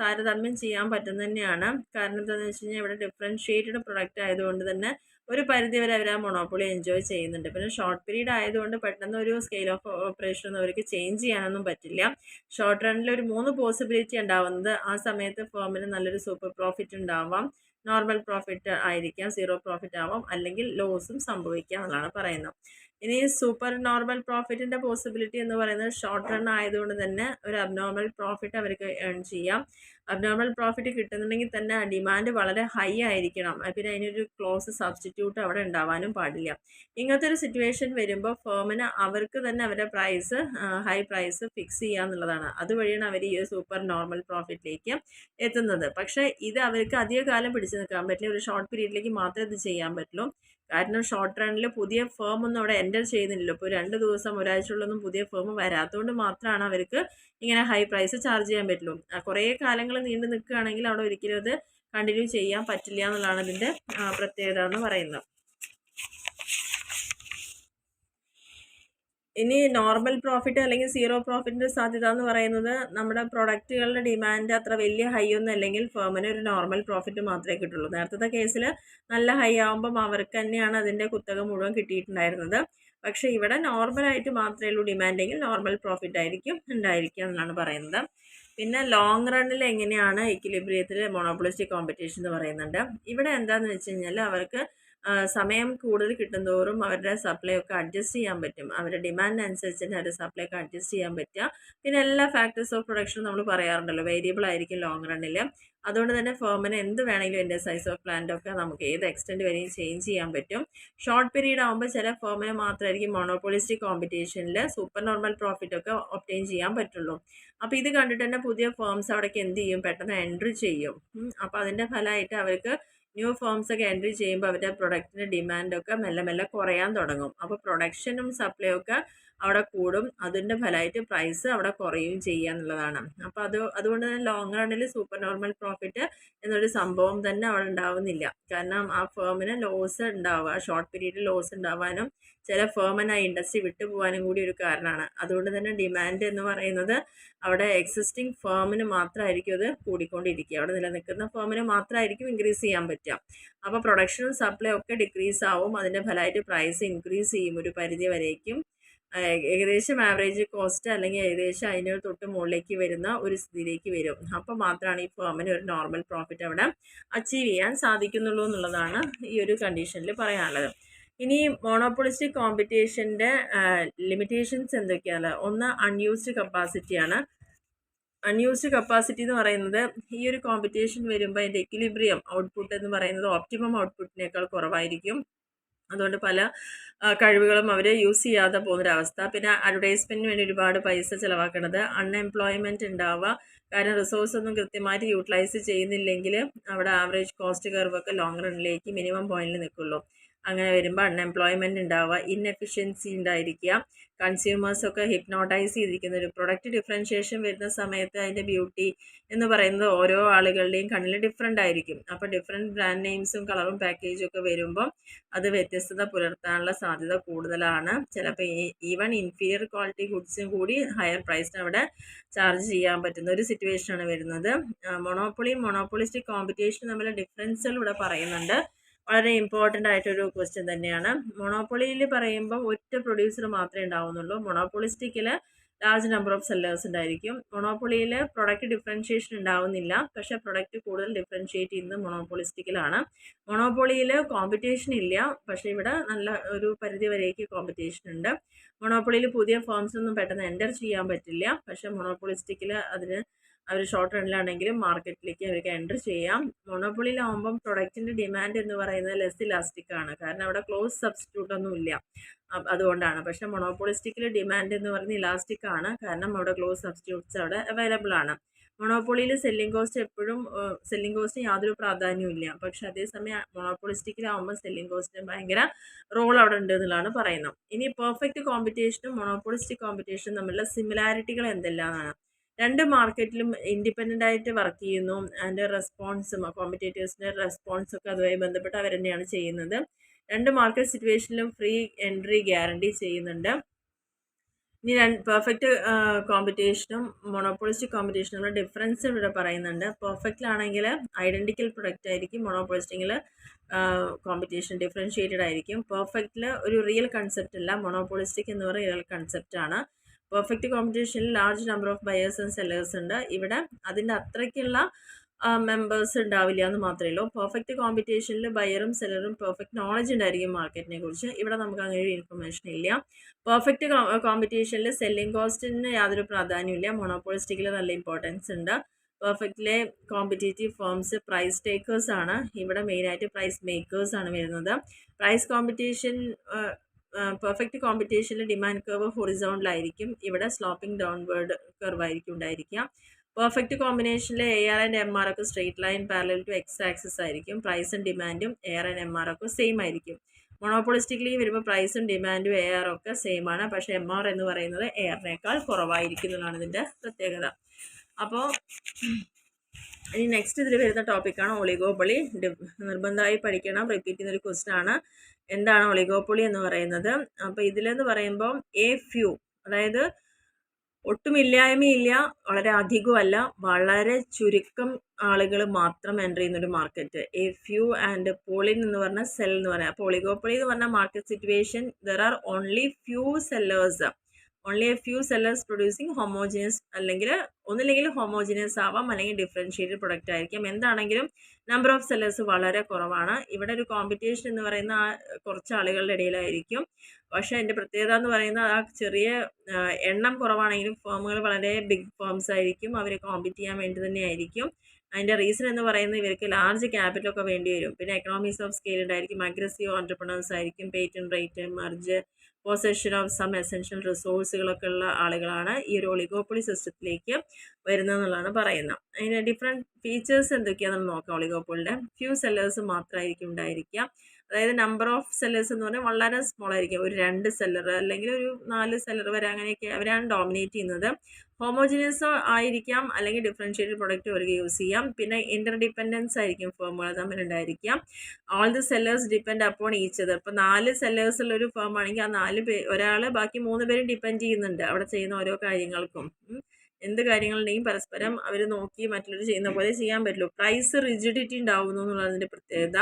താരതമ്യം ചെയ്യാൻ പറ്റുന്ന തന്നെയാണ്. കാരണം എന്താണെന്ന് വെച്ച് കഴിഞ്ഞാൽ ഇവിടെ ഡിഫറൻഷ്യേറ്റഡ് പ്രൊഡക്റ്റ് ആയതുകൊണ്ട് തന്നെ ഒരു പരിധി വരെ അവർ ആ മൊണോപ്പൊളി എൻജോയ് ചെയ്യുന്നുണ്ട്. പിന്നെ ഷോർട്ട് പീരീഡ് ആയതുകൊണ്ട് പെട്ടെന്ന് ഒരു സ്കെയിൽ ഓഫ് ഓപ്പറേഷൻ ഒന്നും അവർക്ക് ചേഞ്ച് ചെയ്യാനൊന്നും പറ്റില്ല. ഷോർട്ട് റണ്ണിൽ ഒരു 3 പോസിബിലിറ്റി ഉണ്ടാവുന്നത് ആ സമയത്ത് ഫേമിന് നല്ലൊരു സൂപ്പർ പ്രോഫിറ്റ് ഉണ്ടാവാം, നോർമൽ പ്രോഫിറ്റ് ആയിരിക്കാം, സീറോ പ്രോഫിറ്റ് ആവാം, അല്ലെങ്കിൽ ലോസും സംഭവിക്കാം എന്നുള്ളതാണ് പറയുന്നത്. ഇനി സൂപ്പർ നോർമൽ പ്രോഫിറ്റിൻ്റെ പോസിബിലിറ്റി എന്ന് പറയുന്നത് ഷോർട്ട് റൺ ആയതുകൊണ്ട് തന്നെ ഒരു അബ്നോർമൽ പ്രോഫിറ്റ് അവർക്ക് ഏൺ ചെയ്യാം. അബ്നോർമൽ പ്രോഫിറ്റ് കിട്ടുന്നുണ്ടെങ്കിൽ തന്നെ ഡിമാൻഡ് വളരെ ഹൈ ആയിരിക്കണം. പിന്നെ അതിനൊരു ക്ലോസ് സബ്സ്റ്റിറ്റ്യൂട്ട് അവിടെ ഉണ്ടാവാനും പാടില്ല. ഇങ്ങനത്തെ ഒരു സിറ്റുവേഷൻ വരുമ്പോൾ ഫേമിന് അവർക്ക് തന്നെ അവരുടെ പ്രൈസ് ഹൈ പ്രൈസ് ഫിക്സ് ചെയ്യുക എന്നുള്ളതാണ്. അതുവഴിയാണ് അവർ ഈ സൂപ്പർ നോർമൽ പ്രോഫിറ്റിലേക്ക് എത്തുന്നത്. പക്ഷേ ഇത് അവർക്ക് അധികകാലം പിടിച്ചു നിൽക്കാൻ പറ്റില്ല. ഒരു ഷോർട്ട് പീരീഡിലേക്ക് മാത്രമേ ഇത് ചെയ്യാൻ പറ്റുള്ളൂ. കാരണം ഷോർട്ട് റണ്ണിൽ പുതിയ ഫേം ഒന്നും അവിടെ എൻ്റർ ചെയ്യുന്നില്ലല്ലോ. ഇപ്പോൾ 2 ദിവസം ഒരാഴ്ചയുള്ളൊന്നും പുതിയ ഫേം വരാത്തതുകൊണ്ട് മാത്രമാണ് അവർക്ക് ഇങ്ങനെ ഹൈ പ്രൈസ് ചാർജ് ചെയ്യാൻ പറ്റുള്ളൂ. കുറേ കാലങ്ങൾ നീണ്ടു നിൽക്കുകയാണെങ്കിൽ അവിടെ ഒരിക്കലും അത് കണ്ടിന്യൂ ചെയ്യാൻ പറ്റില്ല എന്നുള്ളതാണ് ഇതിൻ്റെ പ്രത്യേകത എന്ന് പറയുന്നത്. ഇനി നോർമൽ പ്രോഫിറ്റ് അല്ലെങ്കിൽ സീറോ പ്രോഫിറ്റിൻ്റെ സാധ്യത എന്ന് പറയുന്നത് നമ്മുടെ പ്രൊഡക്റ്റുകളുടെ ഡിമാൻഡ് അത്ര വലിയ ഹൈ ഒന്നും അല്ലെങ്കിൽ ഫേമിന് ഒരു നോർമൽ പ്രോഫിറ്റ് മാത്രമേ കിട്ടുള്ളൂ. നേരത്തെ കേസിൽ നല്ല ഹൈ ആകുമ്പം അവർക്ക് തന്നെയാണ് അതിൻ്റെ കുത്തക മുഴുവൻ കിട്ടിയിട്ടുണ്ടായിരുന്നത്. പക്ഷേ ഇവിടെ നോർമലായിട്ട് മാത്രമേ ഉള്ളൂ ഡിമാൻഡെങ്കിൽ നോർമൽ പ്രോഫിറ്റ് ആയിരിക്കും ഉണ്ടായിരിക്കുക എന്നാണ് പറയുന്നത്. പിന്നെ ലോങ് റണ്ണിൽ എങ്ങനെയാണ് ഇക്വിലിബ്രിയത്തിൽ മൊണോപ്പൊളിസ്റ്റിക് കോമ്പറ്റീഷൻ എന്ന് പറയുന്നുണ്ട്. ഇവിടെ എന്താണെന്ന് വെച്ച് കഴിഞ്ഞാൽ അവർക്ക് സമയം കൂടുതൽ കിട്ടുന്തോറും അവരുടെ സപ്ലൈ ഒക്കെ അഡ്ജസ്റ്റ് ചെയ്യാൻ പറ്റും. അവരുടെ ഡിമാൻഡ് അനുസരിച്ച് തന്നെ അവരുടെ സപ്ലൈ ഒക്കെ അഡ്ജസ്റ്റ് ചെയ്യാൻ പറ്റുക. പിന്നെ എല്ലാ ഫാക്ടേഴ്സ് ഓഫ് പ്രൊഡക്ഷൻ നമ്മൾ പറയാറുണ്ടല്ലോ, വേരിയബിൾ ആയിരിക്കും ലോങ് റണ്ണിൽ. അതുകൊണ്ട് തന്നെ ഫേമിന് എന്ത് വേണമെങ്കിലും എൻ്റെ സൈസ് ഓഫ് പ്ലാന്റ് ഒക്കെ നമുക്ക് ഏത് എക്സ്റ്റെൻറ്റ് വരെയും ചേഞ്ച് ചെയ്യാൻ പറ്റും. ഷോർട്ട് പീരീഡ് ആകുമ്പോൾ ചില ഫേമിന് മാത്രമായിരിക്കും മൊണോപ്പൊളിസ്റ്റിക് കോമ്പറ്റീഷനിൽ സൂപ്പർ നോർമൽ പ്രോഫിറ്റ് ഒക്കെ ഒബ്റ്റെയിൻ ചെയ്യാൻ പറ്റുള്ളൂ. അപ്പോൾ ഇത് കണ്ടിട്ട് തന്നെ പുതിയ ഫേംസ് അവിടേക്ക് എന്ത് ചെയ്യും, പെട്ടെന്ന് എൻട്രി ചെയ്യും. അപ്പോൾ അതിൻ്റെ ഫലമായിട്ട് അവർക്ക് ന്യൂ ഫോംസ് ഒക്കെ എൻട്രി ചെയ്യുമ്പോൾ അവരുടെ പ്രൊഡക്റ്റിൻ്റെ ഡിമാൻഡൊക്കെ മെല്ലെ മെല്ലെ കുറയാൻ തുടങ്ങും. അപ്പോൾ പ്രൊഡക്ഷനും സപ്ലൈയും ഒക്കെ അവിടെ കൂടും. അതിൻ്റെ ഫലമായിട്ട് പ്രൈസ് അവിടെ കുറയുകയും ചെയ്യുക എന്നുള്ളതാണ്. അപ്പോൾ അതുകൊണ്ട് തന്നെ ലോങ് റണ്ണിൽ സൂപ്പർ നോർമൽ പ്രോഫിറ്റ് എന്നൊരു സംഭവം തന്നെ അവിടെ ഉണ്ടാവുന്നില്ല. കാരണം ആ ഫേമിന് ലോസ് ഉണ്ടാവുക, ഷോർട്ട് പീരീഡിൽ ലോസ് ഉണ്ടാവാനും ചില ഫേമിന് ആ ഇൻഡസ്ട്രി വിട്ടു പോകാനും കൂടി ഒരു കാരണമാണ്. അതുകൊണ്ട് തന്നെ ഡിമാൻഡ് എന്ന് പറയുന്നത് അവിടെ എക്സിസ്റ്റിംഗ് ഫേമിന് മാത്രമായിരിക്കും അത് കൂടിക്കൊണ്ടിരിക്കുക. അവിടെ നിലനിൽക്കുന്ന ഫേമിന് മാത്രമായിരിക്കും ഇൻക്രീസ് ചെയ്യാൻ പറ്റുക. അപ്പോൾ പ്രൊഡക്ഷനും സപ്ലൈ ഒക്കെ ഡിക്രീസ് ആവും. അതിൻ്റെ ഫലമായിട്ട് പ്രൈസ് ഇൻക്രീസ് ചെയ്യും ഒരു പരിധി വരേക്കും. ഏകദേശം ആവറേജ് കോസ്റ്റ് അല്ലെങ്കിൽ ഏകദേശം അതിന് തൊട്ട് മുകളിലേക്ക് വരുന്ന ഒരു സ്ഥിതിയിലേക്ക് വരും. അപ്പോൾ മാത്രമാണ് ഈ ഫേമിന് ഒരു നോർമൽ പ്രോഫിറ്റ് അവിടെ അച്ചീവ് ചെയ്യാൻ സാധിക്കുന്നുള്ളൂ എന്നുള്ളതാണ് ഈ ഒരു കണ്ടീഷനിൽ പറയാനുള്ളത്. ഇനി മോണോപ്പൊളിസ്റ്റിക് കോമ്പറ്റീഷൻ്റെ ലിമിറ്റേഷൻസ് എന്തൊക്കെയാണ്? ഒന്ന് അൺയൂസ്ഡ് കപ്പാസിറ്റിയാണ്. അൺയൂസ്ഡ് കപ്പാസിറ്റി എന്ന് പറയുന്നത് ഈ ഒരു കോമ്പറ്റീഷൻ വരുമ്പോൾ അതിൻ്റെ എക്വിലിബ്രിയം ഔട്ട്പുട്ട് എന്ന് പറയുന്നത് ഓപ്റ്റിമം ഔട്ട്പുട്ടിനേക്കാൾ കുറവായിരിക്കും. അതുകൊണ്ട് പല കഴിവുകളും അവർ യൂസ് ചെയ്യാതെ പോകുന്നൊരവസ്ഥ. പിന്നെ അഡ്വർടൈസ്മെൻറ്റിന് വേണ്ടി ഒരുപാട് പൈസ ചിലവാക്കണത്, അൺഎംപ്ലോയ്മെൻറ്റ് ഉണ്ടാവുക. കാരണം റിസോഴ്സ് ഒന്നും കൃത്യമായിട്ട് യൂട്ടിലൈസ് ചെയ്യുന്നില്ലെങ്കിൽ അവിടെ ആവറേജ് കോസ്റ്റ് കർവൊക്കെ ലോങ് റണ്ണിലേക്ക് മിനിമം പോയിന്റിൽ നിൽക്കുള്ളൂ. അങ്ങനെ വരുമ്പോൾ അൺഎംപ്ലോയ്മെൻറ്റ് ഉണ്ടാവുക, ഇൻഎഫിഷ്യൻസി ഉണ്ടായിരിക്കുക, കൺസ്യൂമേഴ്സൊക്കെ ഹിപ്നോട്ടൈസ് ചെയ്തിരിക്കുന്ന ഒരു പ്രൊഡക്റ്റ് ഡിഫറൻഷിയേഷൻ വരുന്ന സമയത്ത് അതിൻ്റെ ബ്യൂട്ടി എന്ന് പറയുന്നത് ഓരോ ആളുകളുടെയും കണ്ണിൽ ഡിഫറെൻ്റ് ആയിരിക്കും. അപ്പോൾ ഡിഫറെൻറ്റ് ബ്രാൻഡ് നെയിംസും കളറും പാക്കേജും ഒക്കെ വരുമ്പം അത് വ്യത്യസ്തത പുലർത്താനുള്ള സാധ്യത കൂടുതലാണ്. ചിലപ്പോൾ ഈവൻ ഇൻഫീരിയർ ക്വാളിറ്റി ഗുഡ്സും കൂടി ഹയർ പ്രൈസിന് അവിടെ ചാർജ് ചെയ്യാൻ പറ്റുന്ന ഒരു സിറ്റുവേഷനാണ് വരുന്നത്. മൊണോപ്പൊളിസ്റ്റിക് കോമ്പറ്റീഷൻ തമ്മിലുള്ള ഡിഫറൻസുകൾ ഇവിടെ പറയുന്നുണ്ട്. വളരെ ഇമ്പോർട്ടൻ്റ് ആയിട്ടൊരു ക്വസ്റ്റ്യൻ തന്നെയാണ്. മൊണോപ്പൊളിയിൽ പറയുമ്പോൾ ഒറ്റ പ്രൊഡ്യൂസർ മാത്രമേ ഉണ്ടാവുന്നുള്ളൂ. മൊണോപ്പൊളിസ്റ്റിക്കിൽ ലാർജ് നമ്പർ ഓഫ് സെല്ലേഴ്സ് ഉണ്ടായിരിക്കും. മൊണോപ്പൊളിയിൽ പ്രൊഡക്റ്റ് ഡിഫറൻഷിയേഷൻ ഉണ്ടാവുന്നില്ല, പക്ഷേ പ്രൊഡക്റ്റ് കൂടുതൽ ഡിഫറൻഷിയേറ്റ് ചെയ്യുന്നത് മൊണോപ്പൊളിസ്റ്റിക്കിലാണ്. മൊണോപ്പൊളിയിൽ കോമ്പറ്റീഷൻ ഇല്ല, പക്ഷേ ഇവിടെ നല്ല ഒരു പരിധി വരേക്ക് കോമ്പറ്റീഷൻ ഉണ്ട്. മൊണോപ്പൊളിയിൽ പുതിയ ഫേംസ് ഒന്നും പെട്ടെന്ന് എൻ്റർ ചെയ്യാൻ പറ്റില്ല, പക്ഷേ മൊണോപ്പൊളിസ്റ്റിക്കിൽ അതിന് അവർ ഷോർട്ട് റണ്ണിലാണെങ്കിലും മാർക്കറ്റിലേക്ക് അവർക്ക് എൻ്റർ ചെയ്യാം. മൊണോപ്പൊളിയിലാവുമ്പം പ്രൊഡക്റ്റിൻ്റെ ഡിമാൻഡ് എന്ന് പറയുന്നത് ലെസ് ഇലാസ്റ്റിക് ആണ്, കാരണം അവിടെ ക്ലോസ് സബ്സ്റ്റിറ്റ്യൂട്ട് ഒന്നും ഇല്ല, അതുകൊണ്ടാണ്. പക്ഷേ മൊണോപ്പൊളിസ്റ്റിക്കിൽ ഡിമാൻഡ് എന്ന് പറയുന്നത് ഇലാസ്റ്റിക് ആണ്, കാരണം അവിടെ ക്ലോസ് സബ്സ്റ്റിറ്റ്യൂട്ട്സ് അവിടെ അവൈലബിൾ ആണ്. മൊണോപ്പൊളിയിൽ സെല്ലിംഗ് കോസ്റ്റിന് യാതൊരു പ്രാധാന്യവും ഇല്ല. പക്ഷെ അതേസമയം മൊണോപ്പൊളിസ്റ്റിക്കിലാവുമ്പോൾ സെല്ലിംഗ് കോസ്റ്റിന് ഭയങ്കര റോൾ അവിടെ ഉണ്ട് എന്നുള്ളതാണ് പറയുന്നത്. ഇനി പെർഫെക്റ്റ് കോമ്പറ്റീഷനും മൊണോപ്പൊളിസ്റ്റിക് കോമ്പറ്റീഷനും തമ്മിലുള്ള സിമിലാരിറ്റികൾ എന്തെല്ലാമാണ്? രണ്ട് മാർക്കറ്റിലും ഇൻഡിപെൻഡൻ്റ് ആയിട്ട് വർക്ക് ചെയ്യുന്നു. അതിൻ്റെ റെസ്പോൺസും കോമ്പറ്റേറ്റേഴ്സിൻ്റെ റെസ്പോൺസൊക്കെ അതുമായി ബന്ധപ്പെട്ട് അവർ തന്നെയാണ് ചെയ്യുന്നത്. രണ്ട് മാർക്കറ്റ് സിറ്റുവേഷനിലും ഫ്രീ എൻട്രി ഗ്യാരണ്ടി ചെയ്യുന്നുണ്ട്. ഇനി പെർഫെക്റ്റ് കോമ്പറ്റീഷനും മൊണോപ്പൊളിസ്റ്റിക് കോമ്പറ്റീഷനുള്ള ഡിഫറൻസ് ഇവിടെ പറയുന്നുണ്ട്. പെർഫെക്റ്റിലാണെങ്കിൽ ഐഡൻറ്റിക്കൽ പ്രൊഡക്റ്റ് ആയിരിക്കും, മൊണോപ്പൊളിസ്റ്റിക്കിൽ കോമ്പറ്റീഷൻ ഡിഫറൻഷ്യേറ്റഡ് ആയിരിക്കും. പെർഫെക്റ്റിൽ ഒരു റിയൽ കൺസെപ്റ്റ് അല്ല, മൊണോപ്പൊളിസ്റ്റിക് എന്ന് പറയുന്ന റിയൽ കൺസെപ്റ്റ് ആണ്. പെർഫെക്റ്റ് കോമ്പറ്റീഷനിൽ large number of buyers and sellers ഉണ്ട്. ഇവിടെ അതിൻ്റെ അത്രയ്ക്കുള്ള മെമ്പേഴ്സ് ഉണ്ടാവില്ല എന്ന് മാത്രമേ ഉള്ളൂ. പെർഫെക്റ്റ് കോമ്പറ്റീഷനിൽ ബയറും സെല്ലറും പെർഫെക്റ്റ് നോളജ് ഉണ്ടായിരിക്കും മാർക്കറ്റിനെ കുറിച്ച്. ഇവിടെ നമുക്ക് അങ്ങനെ ഒരു ഇൻഫർമേഷൻ ഇല്ല. പെർഫെക്റ്റ് കോമ്പറ്റീഷനിൽ സെല്ലിംഗ് കോസ്റ്റിന് യാതൊരു പ്രാധാന്യമില്ല. മൊണോപ്പൊളിസ്റ്റിക്കിൽ നല്ല ഇമ്പോർട്ടൻസ് ഉണ്ട്. പെർഫെക്റ്റിലെ കോമ്പറ്റേറ്റീവ് ഫേംസ് പ്രൈസ് ടേക്കേഴ്സ് ആണ്. ഇവിടെ മെയിനായിട്ട് പ്രൈസ് മേക്കേഴ്സ് ആണ് വരുന്നത്. പ്രൈസ് കോമ്പറ്റീഷൻ പെർഫെക്റ്റ് കോമ്പറ്റീഷനിൽ ഡിമാൻഡ് കർവ് ഹൊറിസോണ്ടലായിരിക്കും. ഇവിടെ സ്ലോപ്പിംഗ് ഡൗൺവേർഡ് കർവ് ആയിരിക്കും ഉണ്ടായിരിക്കുക. പെർഫെക്റ്റ് കോമ്പിനേഷനിൽ AR ആൻഡ് MR ഒക്കെ straight line parallel to X axis ആയിരിക്കും. പ്രൈസും ഡിമാൻഡും AR ആൻഡ് MR ഒക്കെ സെയിം ആയിരിക്കും. മൊണോപ്പൊളിസ്റ്റിക്കലി വരുമ്പോൾ പ്രൈസും ഡിമാൻഡും AR ഒക്കെ സെയിം ആണ്. പക്ഷേ MR എന്ന് പറയുന്നത് ARനേക്കാൾ കുറവായിരിക്കുന്നതാണ് ഇതിൻ്റെ പ്രത്യേകത. അപ്പോൾ ഇനി നെക്സ്റ്റ് ഇതിൽ വരുന്ന ടോപ്പിക്കാണ് ഒളിഗോപ്പൊളി. നിർബന്ധമായി പഠിക്കണം, റിപ്പീറ്റ് ചെയ്യുന്നൊരു ക്വസ്റ്റ്യൻ ആണ്. എന്താണ് ഒളിഗോപ്പൊളി എന്ന് പറയുന്നത്? അപ്പോൾ ഇതിലെന്ന് പറയുമ്പോൾ ഫ്യൂ, അതായത് ഒട്ടുമില്ലായ്മയില്ല, വളരെ അധികമല്ല, വളരെ ചുരുക്കം ആളുകൾ മാത്രം എൻ്റർ ചെയ്യുന്നൊരു മാർക്കറ്റ്. ഫ്യൂ ആൻഡ് പോളിൻ എന്ന് പറഞ്ഞാൽ സെൽ എന്ന് പറയാം. അപ്പോൾ ഒളിഗോപ്പൊളി എന്ന് പറഞ്ഞാൽ market situation there are only few sellers, only A few sellers producing homogeneous, അല്ലെങ്കിൽ ഒന്നില്ലെങ്കിൽ ഹോമോജിനിയസ് ആവാം, അല്ലെങ്കിൽ ഡിഫറൻഷ്യേറ്റഡ് പ്രൊഡക്റ്റ് ആയിരിക്കും. എന്താണെങ്കിലും നമ്പർ ഓഫ് സെല്ലേഴ്സ് വളരെ കുറവാണ്. ഇവിടെ ഒരു കോമ്പറ്റീഷൻ എന്ന് പറയുന്ന കുറച്ച് ആളുകളുടെ ഇടയിലായിരിക്കും. പക്ഷേ അതിൻ്റെ പ്രത്യേകത എന്ന് പറയുന്നത് ആ ചെറിയ എണ്ണം കുറവാണെങ്കിലും ഫേമുകൾ വളരെ ബിഗ് ഫേംസ് ആയിരിക്കും, അവർ കോമ്പറ്റ് ചെയ്യാൻ വേണ്ടി തന്നെ ആയിരിക്കും. അതിൻ്റെ റീസൺ എന്ന് പറയുന്നത് ഇവർക്ക് ലാർജ് ക്യാപിറ്റലൊക്കെ വേണ്ടി വരും. പിന്നെ എക്കണോമീസ് ഓഫ് സ്കെയിൽ ഉണ്ടായിരിക്കും, അഗ്രസീവ് ഓൺടർപ്രണേഴ്സ് ആയിരിക്കും, patent right, merge, possession of some essential റിസോഴ്സുകളൊക്കെ ഉള്ള ആളുകളാണ് ഈ ഒരു ഒളിഗോപ്പൊളി സിസ്റ്റത്തിലേക്ക് വരുന്നതെന്നുള്ളതാണ് പറയുന്നത്. അതിന് ഡിഫറെൻറ്റ് ഫീച്ചേഴ്സ് എന്തൊക്കെയാണെന്ന് നോക്കാം. ഒളിഗോപ്പൊളിയുടെ ഫ്യൂ സെല്ലേഴ്സ് മാത്രമായിരിക്കും ഉണ്ടായിരിക്കുക. അതായത് നമ്പർ ഓഫ് സെല്ലേഴ്സ് എന്ന് പറഞ്ഞാൽ വളരെ സ്മോൾ ആയിരിക്കും. ഒരു 2 സെല്ലർ അല്ലെങ്കിൽ ഒരു 4 സെല്ലർ വരെ അങ്ങനെയൊക്കെ അവരാണ് ഡോമിനേറ്റ് ചെയ്യുന്നത്. ഹോമോജിനിയസ് ആയിരിക്കാം, അല്ലെങ്കിൽ ഡിഫറൻഷ്യേറ്റഡ് പ്രൊഡക്റ്റ് അവർക്ക് യൂസ് ചെയ്യാം. പിന്നെ ഇന്റർ ഡിപ്പെൻഡൻസ് ആയിരിക്കും ഫേമുകൾ തമ്മിലുണ്ടായിരിക്കാം. All the sellers depend upon each other. ഇപ്പോൾ 4 സെല്ലേഴ്സ് ഉള്ള ഒരു ഫേം ആണെങ്കിൽ ആ 4 പേര്, ഒരാൾ ബാക്കി 3 പേരും ഡിപ്പെൻഡ് ചെയ്യുന്നുണ്ട് അവിടെ ചെയ്യുന്ന ഓരോ കാര്യങ്ങൾക്കും. എന്ത് കാര്യങ്ങളുണ്ടെങ്കിലും പരസ്പരം അവർ നോക്കി മറ്റുള്ളവർ ചെയ്യുന്ന പോലെ ചെയ്യാൻ പറ്റുള്ളൂ. പ്രൈസ് റിജിഡിറ്റി ഉണ്ടാവുന്നു എന്നുള്ളതിൻ്റെ പ്രത്യേകത.